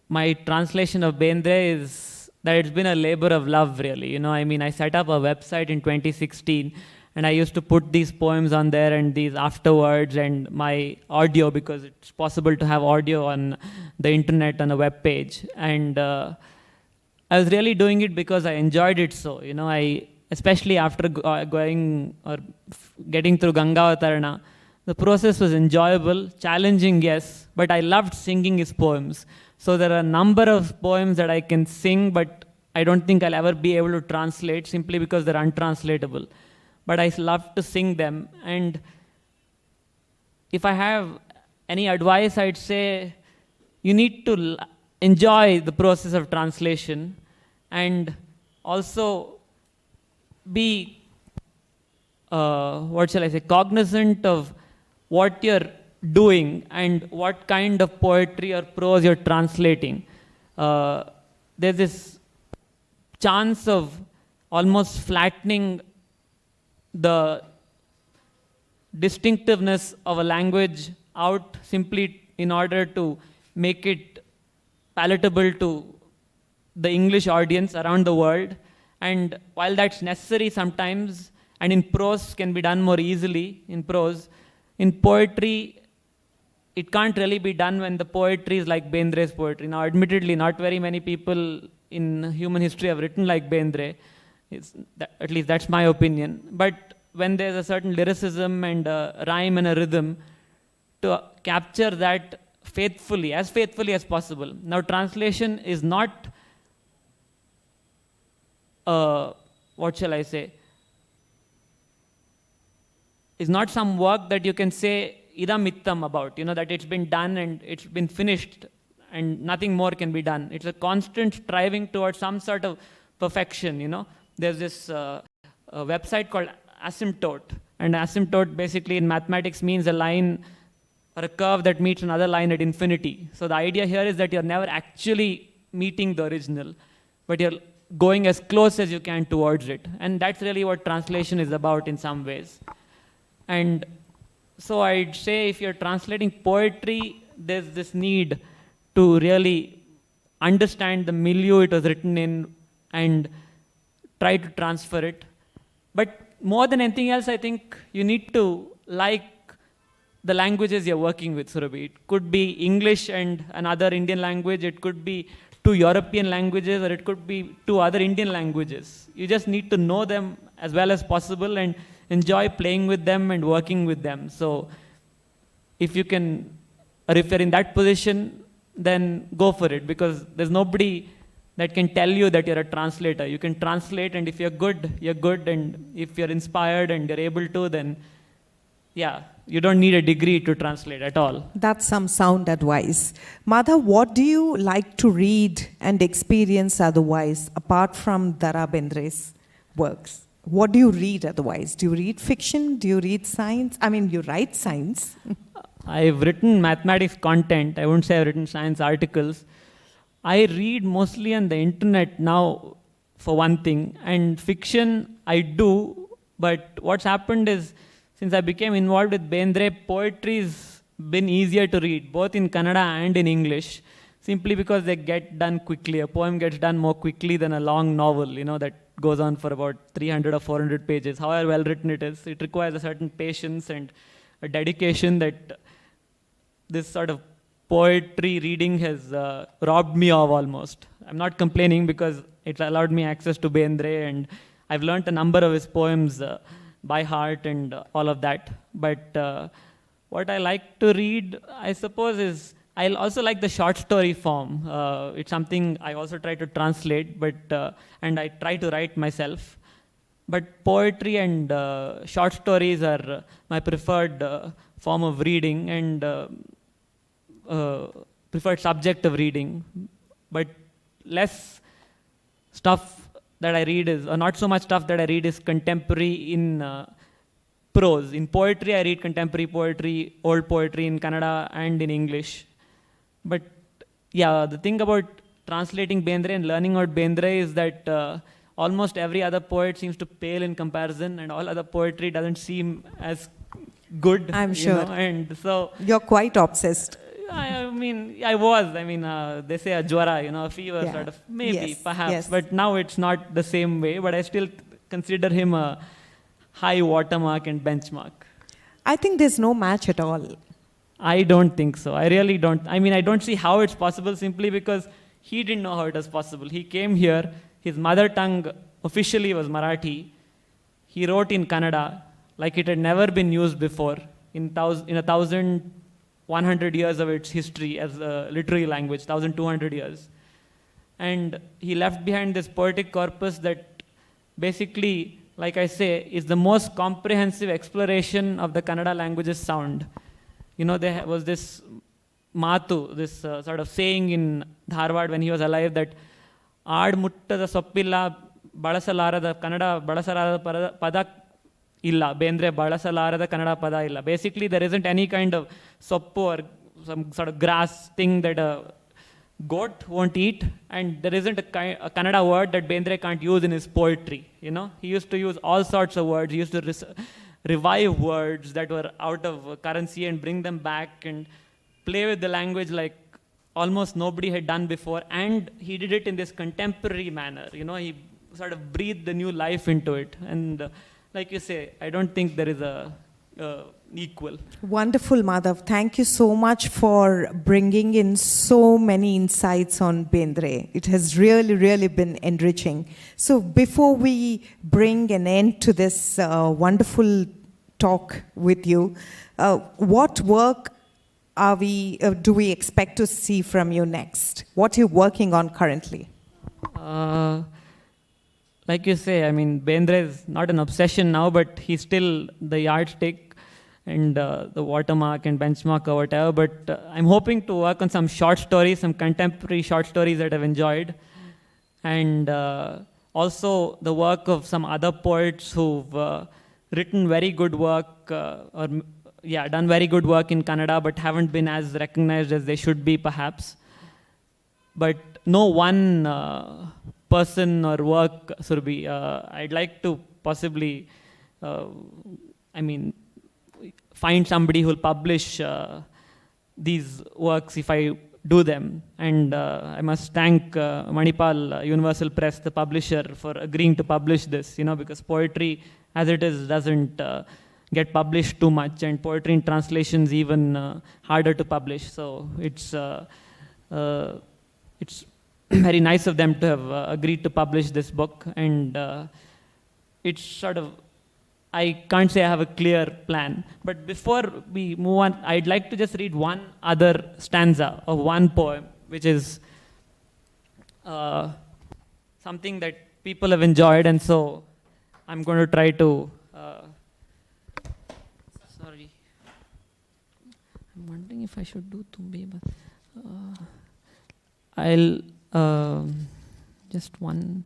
my translation of Bendre is that it's been a labor of love, really. You know, I mean, I set up a website in 2016, and I used to put these poems on there and these afterwards and my audio, because it's possible to have audio on the internet on a web page. And I was really doing it because I enjoyed it so. You know, especially after going or getting through Gangavatarana, the process was enjoyable, challenging, yes, but I loved singing his poems. So there are a number of poems that I can sing, but I don't think I'll ever be able to translate simply because they're untranslatable. But I love to sing them. And if I have any advice, I'd say you need to enjoy the process of translation and also be, cognizant of what you're doing and what kind of poetry or prose you're translating. There's this chance of almost flattening the distinctiveness of a language out simply in order to make it palatable to the English audience around the world. And while that's necessary sometimes, and in prose can be done more easily in prose, in poetry, it can't really be done when the poetry is like Bendre's poetry. Now, admittedly, not very many people in human history have written like Bendre. At least that's my opinion. But when there's a certain lyricism and a rhyme and a rhythm, to capture that faithfully as possible. Now, translation is not, is not some work that you can say idam ittam about, you know, that it's been done and it's been finished and nothing more can be done. It's a constant striving towards some sort of perfection, you know. There's this a website called asymptote, and asymptote basically in mathematics means a line or a curve that meets another line at infinity. So the idea here is that you're never actually meeting the original, but you're going as close as you can towards it. And that's really what translation is about in some ways. And so I'd say if you're translating poetry, there's this need to really understand the milieu it was written in and try to transfer it. But more than anything else, I think you need to like the languages you're working with, Surabhi. It could be English and another Indian language. It could be two European languages, or it could be two other Indian languages. You just need to know them as well as possible and enjoy playing with them and working with them. So if you can, or if you're in that position, then go for it, because there's nobody that can tell you that you're a translator. You can translate, and if you're good, you're good. And if you're inspired and you're able to, then yeah, you don't need a degree to translate at all. That's some sound advice. Madhav, what do you like to read and experience otherwise, apart from Ra Bendre's works. What do you read otherwise? Do you read fiction? Do you read science? I mean, you write science. I've written mathematics content. I wouldn't say I've written science articles. I read mostly on the internet now, for one thing. And fiction, I do. But what's happened is, since I became involved with Bendre, poetry's been easier to read, both in Kannada and in English, simply because they get done quickly. A poem gets done more quickly than a long novel, that goes on for about 300 or 400 pages. However well written it is, it requires a certain patience and a dedication that this sort of poetry reading has robbed me of almost. I'm not complaining because it allowed me access to Bendre, and I've learnt a number of his poems by heart and all of that. But what I like to read, I suppose, is I also like the short story form. It's something I also try to translate, and I try to write myself. But poetry and short stories are my preferred form of reading and preferred subject of reading. But less stuff that I read is, or not so much stuff that I read is contemporary in prose. In poetry, I read contemporary poetry, old poetry in Kannada and in English. But yeah, the thing about translating Bendre and learning about Bendre is that almost every other poet seems to pale in comparison, and all other poetry doesn't seem as good. I'm sure. And so you're quite obsessed. I mean, I was. They say a jwara, a fever, Yeah. sort of, maybe, Yes, perhaps. yes. But now it's not the same way. But I still consider him a high watermark and benchmark. I think there's no match at all. I don't think so. I really don't. I mean, I don't see how it's possible simply because he didn't know how it was possible. He came here. His mother tongue officially was Marathi. He wrote in Kannada like it had never been used before in 1,100 years of its history as a literary language, 1,200 years. And he left behind this poetic corpus that basically, like I say, is the most comprehensive exploration of the Kannada language's sound. There was this Matu, this sort of saying in Dharwad when he was alive that Aad muttada soppilla balasalarada Kannada balasalarada pada illa, Bendre balasalarada Kannada pada illa. Basically, there isn't any kind of soppu or some sort of grass thing that a goat won't eat, and there isn't a Kannada word that Bendre can't use in his poetry. He used to use all sorts of words. He used to revive words that were out of currency and bring them back and play with the language like almost nobody had done before. And he did it in this contemporary manner. He sort of breathed the new life into it. And like you say, I don't think there is a equal. Wonderful, Madhav. Thank you so much for bringing in so many insights on Bendre. It has really, really been enriching. So before we bring an end to this wonderful talk with you, what work do we expect to see from you next? What are you working on currently? Like you say, I mean, Bendre is not an obsession now, but he's still the yardstick and the watermark and benchmark or whatever. But I'm hoping to work on some short stories, some contemporary short stories that I've enjoyed. And also the work of some other poets who've written very good work, done very good work in Kannada, but haven't been as recognized as they should be, perhaps. But no one person or work, Surabhi. I'd like to possibly, find somebody who'll publish these works if I do them. And I must thank Manipal Universal Press, the publisher, for agreeing to publish this, because poetry as it is doesn't get published too much, and poetry in translations even harder to publish. So it's very nice of them to have agreed to publish this book. And it's sort of, I can't say I have a clear plan. But before we move on, I'd like to just read one other stanza of one poem, which is something that people have enjoyed. And so I'm going to try to... sorry. I'm wondering if I should do Tumbe, but... I'll... just one...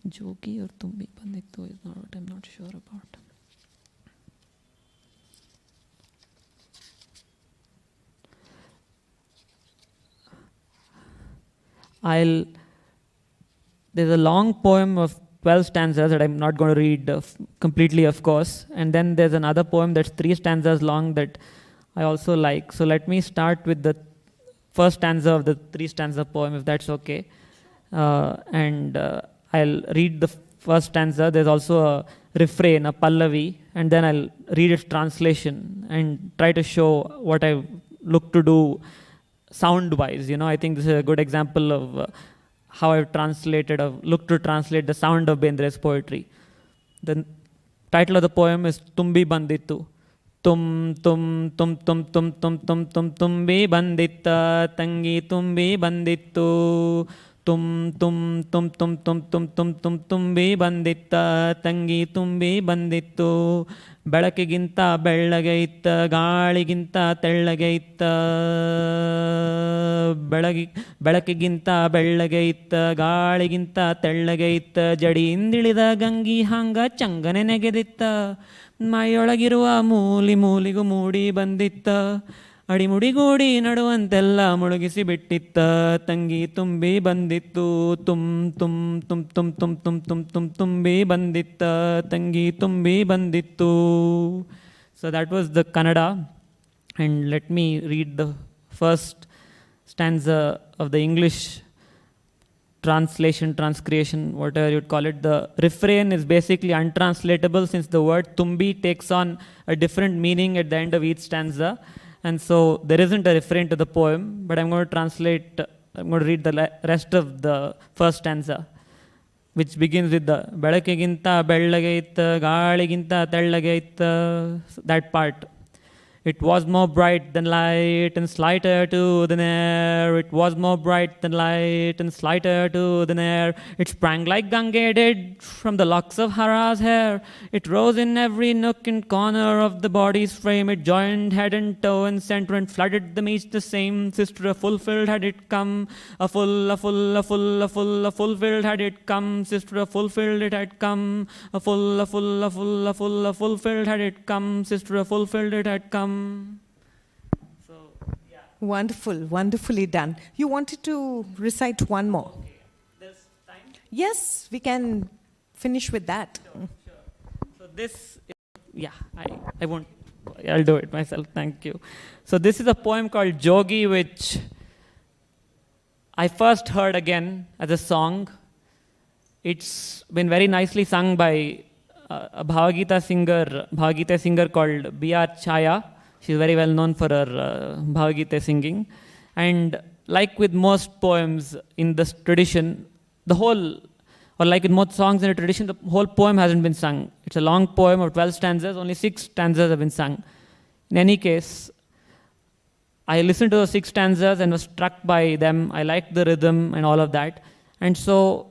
Jogi or Tumbi Bandittu is not what I'm not sure about. There's a long poem of 12 stanzas that I'm not going to read completely, of course. And then there's another poem that's 3 stanzas long that I also like. So let me start with the first stanza of the 3 stanza poem, if that's okay. I'll read the first stanza. There's also a refrain, a pallavi, and then I'll read its translation and try to show what I look to do sound-wise. I think this is a good example of how I've looked to translate the sound of Bendre's poetry. The title of the poem is Tumbi Bandittu. Tum tum tum tum tum tum tum tum tumbi banditta tangi tumbi bandittu. Tum tum tum tum tum tum tum tum tumbi banditta ತಂಗಿ ತುಂಬಿ ಬಂದಿತ್ತು ಬೆಳಕಿಗಿಂತ ಬೆಳ್ಳಗೆ ಇತ್ತ ಗಾಳಿಗಿಂತ ತೆಳ್ಳಗೆ ಇತ್ತ ಬೆಳಕಿಗಿಂತ ಬೆಳ್ಳಗೆ ಇತ್ತ ಗಾಳಿಗಿಂತ ತೆಳ್ಳಗೆ ಇತ್ತ ಜಡಿಯಿಂದಿಳಿದ ಗಂಗಿ ಹಂಗ ಚಂಗನೆ ನೆಗೆದಿತ್ತ ಮೈಯೊಳಗಿರುವ ಮೂಲಿಗೂ ಮೂಡಿ ಬಂದಿತ್ತ ಅಡಿಮುಡಿಗೂಡಿ ನಡುವಂತೆಲ್ಲ ಮುಳುಗಿಸಿ ಬಿಟ್ಟಿತ್ತ ತಂಗಿ ತುಂಬಿ ಬಂದಿತ್ತು ತುಮ್ ತುಮ್ ತುಮ್ ತುಮ್ ತುಮ್ ತುಮ್ ತುಮ್ ತುಮ್ ತುಂಬಿ ಬಂದಿತ್ತ ತಂಗಿ ತುಂಬಿ ಬಂದಿತ್ತು. So that was the Kannada, and let me read the first stanza of the English translation, transcreation, whatever you'd call it. The refrain is basically untranslatable since the word tumbi takes on a different meaning at the end of each stanza. And so there isn't a refrain to the poem, but I'm going to read the rest of the first stanza, which begins with the ಬೆಳಕಿಗಿಂತ ಬೆಳ್ಳಗೆ ಇತ್ತ ಗಾಳಿಗಿಂತ ತೆಳ್ಳಗೆ ಇತ್ತ, that part. It was more bright than light and slighter to the air. It was more bright than light and slighter to the air. It sprang like Gange did from the locks of Hara's hair. It rose in every nook and corner of the body's frame. It joined head and toe and center and flooded them each the same. Sister, a fulfilled had it come. A fulfilled had it come. Sister, a fulfilled it had come. A fulfilled had it come. Sister, a fulfilled it had come. So, yeah. Wonderful, wonderfully done. You wanted to recite one more? Okay. There's time? Yes, we can finish with that. Sure. So this, I won't, I'll do it myself, thank you. So this is a poem called Jogi, which I first heard again as a song. It's been very nicely sung by a Bhavagita singer called B.R. Chaya. She's very well known for her Bhavagita singing. And like with most poems in this tradition, like in most songs in a tradition, the whole poem hasn't been sung. It's a long poem of 12 stanzas, only 6 stanzas have been sung. In any case, I listened to those 6 stanzas and was struck by them. I liked the rhythm and all of that. And so,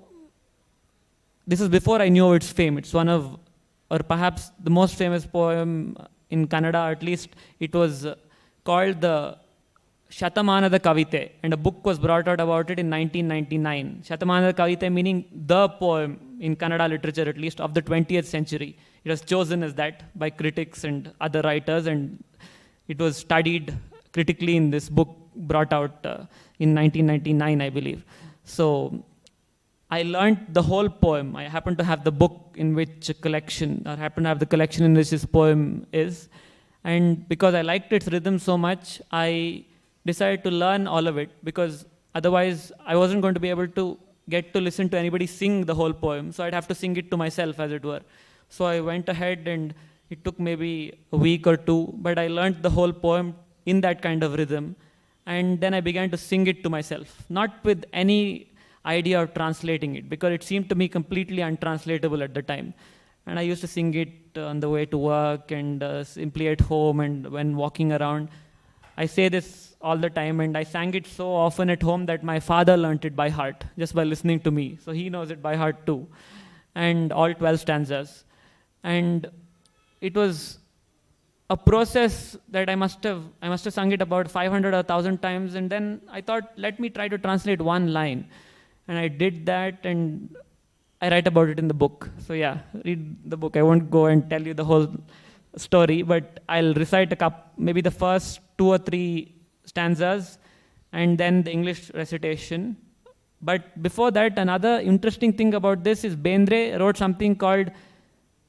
this is before I knew its fame. It's one of, or perhaps the most famous poem in Kannada, at least. It was called the Shatamanada Kavite, and a book was brought out about it in 1999. Shatamanada Kavite meaning the poem in Kannada literature, at least, of the 20th century. It was chosen as that by critics and other writers, and it was studied critically in this book brought out in 1999, I believe. So I learnt the whole poem. I happen to have the book in which happen to have the collection in which this poem is. And because I liked its rhythm so much, I decided to learn all of it, because otherwise I wasn't going to be able to get to listen to anybody sing the whole poem. So I'd have to sing it to myself, as it were. So I went ahead, and it took maybe a week or 2, but I learnt the whole poem in that kind of rhythm. And then I began to sing it to myself, not with any idea of translating it, because it seemed to me completely untranslatable at the time. And I used to sing it on the way to work, and simply at home, and when walking around. I say this all the time, and I sang it so often at home that my father learnt it by heart, just by listening to me. So he knows it by heart too. And all 12 stanzas. And it was a process that I must have sung it about 500 or 1,000 times, and then I thought, let me try to translate one line. And I did that, and I write about it in the book. So yeah, read the book. I won't go and tell you the whole story, but I'll recite maybe the first 2 or 3 stanzas and then the English recitation. But before that, another interesting thing about this is Bendre wrote something called,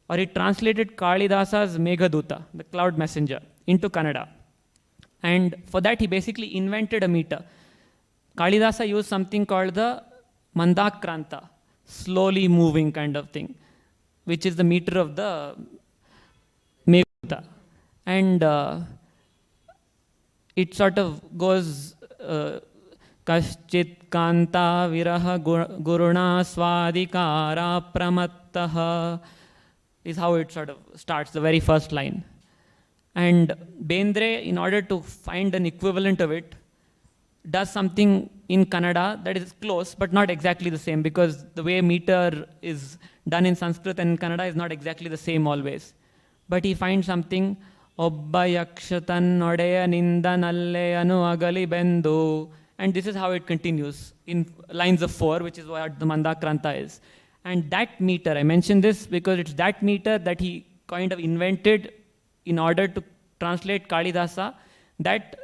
or he translated Kalidasa's Meghaduta, the cloud messenger, into Kannada. And for that, he basically invented a meter. Kalidasa used something called the Mandakranta, slowly moving kind of thing, which is the meter of the Meghaduta. And it sort of goes Kaschit Kanta Viraha Guruna Swadikara Pramattaha is how it sort of starts, the very first line. And Bendre, in order to find an equivalent of it, does something in Kannada that is close but not exactly the same, because the way meter is done in Sanskrit and in Kannada is not exactly the same always. But he finds something, Obba yakshatan odeya nindanalleyanu agali bendu, and this is how it continues in lines of 4, which is what the Mandakranta is. And that meter, I mention this because it's that meter that he kind of invented in order to translate Kalidasa, that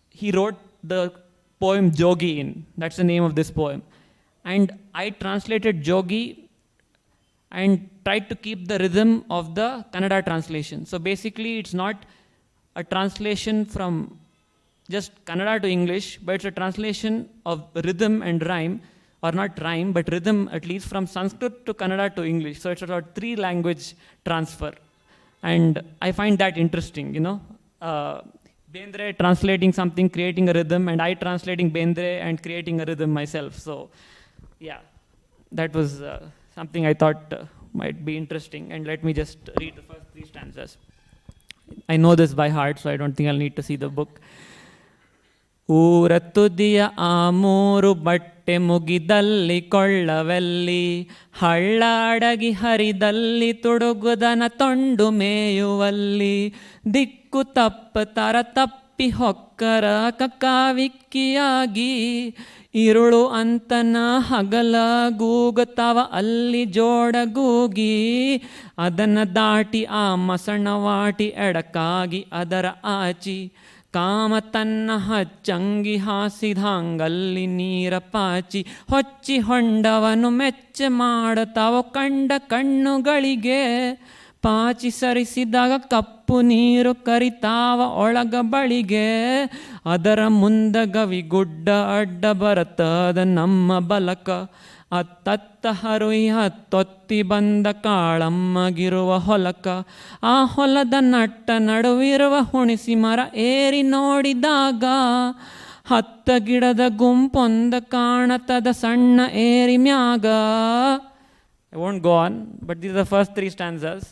he wrote the poem Jogi in. That's the name of this poem. And I translated Jogi and tried to keep the rhythm of the Kannada translation. So basically, it's not a translation from just Kannada to English, but it's a translation of rhythm and rhyme, or not rhyme, but rhythm at least, from Sanskrit to Kannada to English. So it's about 3 language transfer. And I find that interesting, you know. Bendre translating something, creating a rhythm, and I translating Bendre and creating a rhythm myself. So, yeah, that was something I thought might be interesting. And let me just read the first 3 stanzas. I know this by heart, so I don't think I'll need to see the book. ಊರ ತುದಿಯ ಆ 3 ಬಟ್ಟೆ ಮುಗಿದಲ್ಲಿ ಕೊಳ್ಳವೆಲ್ಲಿ, ಹಳ್ಳಾಡಗಿ ಹರಿದಲ್ಲಿ ತುಡುಗುದನ ತೊಂಡು ಮೇಯುವಲ್ಲಿ, ದಿಕ್ಕು ತಪ್ಪತರ ತಪ್ಪಿ ಹೊಕ್ಕರ ಕಕ್ಕಾವಿಕ್ಕಿಯಾಗಿ, ಇರುಳು ಅಂತನ ಹಗಲ ಗೂಗುತ್ತವ ಅಲ್ಲಿ ಜೋಡಗೂಗಿ, ಅದನ್ನ ದಾಟಿ ಆ ಮಸಣವಾಟಿ ಎಡಕಾಗಿ ಅದರ ಆಚಿ, ಕಾಮ ತನ್ನ ಹಚ್ಚಂಗಿ ಹಾಸಿದಂಗಲ್ಲಿ ನೀರ ಪಾಚಿ, ಹೊಚ್ಚಿ ಹೊಂಡವನು ಮೆಚ್ಚ ಮಾಡತಾವ ಕಂಡ ಕಣ್ಣುಗಳಿಗೆ, ಪಾಚಿ ಸರಿಸಿದಾಗ ಕಪ್ಪು ನೀರು ಕರಿತಾವ ಒಳಗ ಬಳಿಗೆ, ಅದರ ಮುಂದ ಗವಿ ಗುಡ್ಡ ಅಡ್ಡ ಬರತದ ನಮ್ಮ ಬಲಕ, ಅತ್ತತ್ತ ಹರುಯಿ ಹತ್ತೊತ್ತಿ ಬಂದ ಕಾಳಮ್ಮಗಿರುವ ಹೊಲಕ, ಆ ಹೊಲದ ನಟ್ಟ ನಡುವಿರುವ ಹುಣಿಸಿ ಮರ ಏರಿ ನೋಡಿದಾಗ, 10 ಗಿಡದ ಗುಂಪೊಂದ ಕಾಣತದ ಸಣ್ಣ ಏರಿ ಮ್ಯಾಗ. I won't go on, but these are the first 3 stanzas.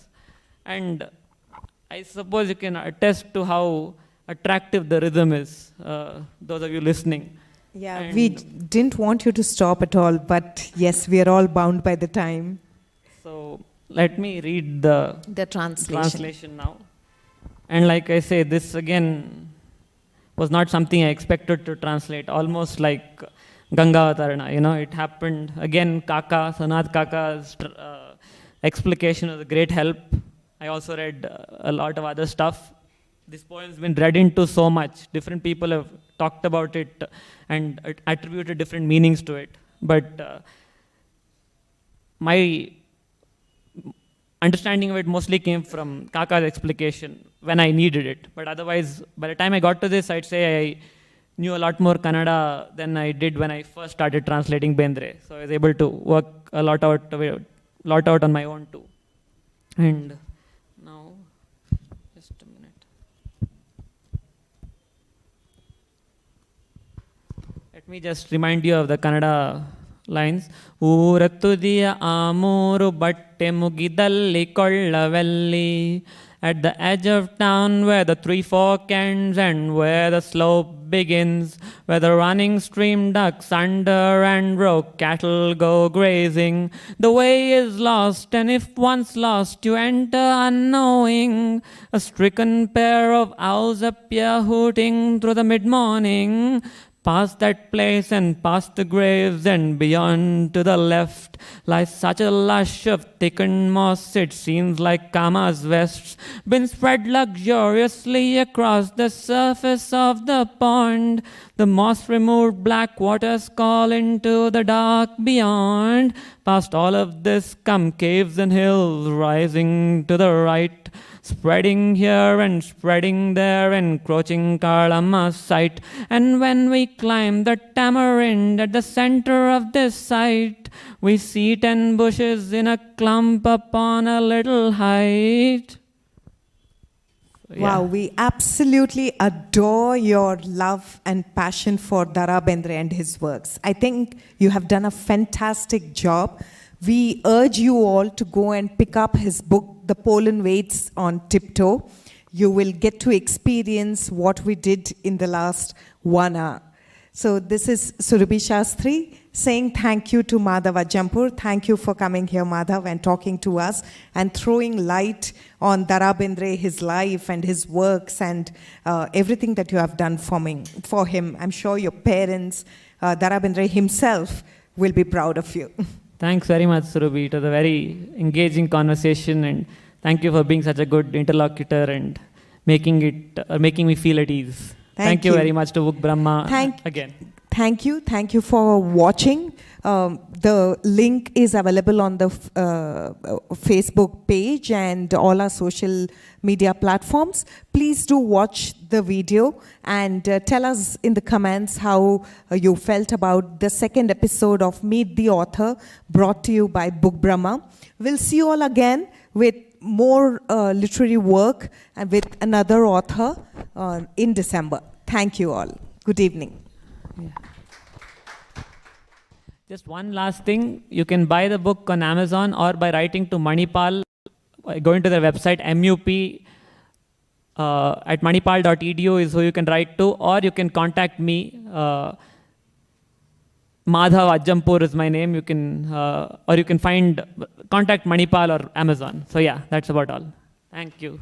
And I suppose you can attest to how attractive the rhythm is, those of you listening. Yeah, we didn't want you to stop at all, but yes, we are all bound by the time. So let me read the translation now. And like I say, this again was not something I expected to translate, almost like Gangavatarana. You know, it happened again. Sanat Kaka's explication was a great help. I also read a lot of other stuff. This poem's been read into so much. Different people have talked about it and attributed different meanings to it. But my understanding of it mostly came from Kaka's explication when I needed it. But otherwise, by the time I got to this, I'd say I knew a lot more Kannada than I did when I first started translating Bendre. So I was able to work a lot out on my own too. And now, just a minute. Let me just remind you of the Kannada lines. ಊರ ತುದಿಯ ಆ 3 ಬಟ್ಟೆ ಮುಗಿದಲ್ಲಿ ಕೊಳ್ಳವೆಲ್ಲಿ, at the edge of town where the 3 fork ends and where the slope begins, where the running stream ducks under and broke cattle go grazing. The way is lost, and if once lost you enter unknowing. A stricken pair of owls appear hooting through the mid-morning. Past that place and past the graves and beyond to the left lies such a lush of thickened moss, it seems like Kama's vests been spread luxuriously across the surface of the pond. The moss-removed black waters call into the dark beyond. Past all of this come caves and hills rising to the right, spreading here and spreading there, encroaching Kalama's sight. And when we climb the tamarind at the center of this site, we see 10 bushes in a clump upon a little height. Wow, we absolutely adore your love and passion for Ra Bendre and his works. I think you have done a fantastic job. We urge you all to go and pick up his book, The Pollen Waits on Tiptoe. You will get to experience what we did in the last 1 hour. So this is Surabhi Shastry saying thank you to Madhav Ajjampur. Thank you for coming here, Madhav, and talking to us and throwing light on Ra Bendre, his life and his works and everything that you have done for him. I'm sure your parents, Ra Bendre himself, will be proud of you. Thanks very much, Surabhi. It was a very engaging conversation, and thank you for being such a good interlocutor and making me feel at ease. Thank you very much to Book Brahma again. Thank you. Thank you for watching. The link is available on the Facebook page and all our social media platforms. Please do watch the video and tell us in the comments how you felt about the second episode of Meet the Author, brought to you by Book Brahma. We'll see you all again with more literary work and with another author in December. Thank you all. Good evening. Yeah. Just one last thing. You can buy the book on Amazon or by writing to Manipal, going to their website, MUP at manipal.edu is who you can write to, or you can contact me. Madhav Ajjampur is my name. You can, or you can contact Manipal or Amazon. So yeah, that's about all. Thank you.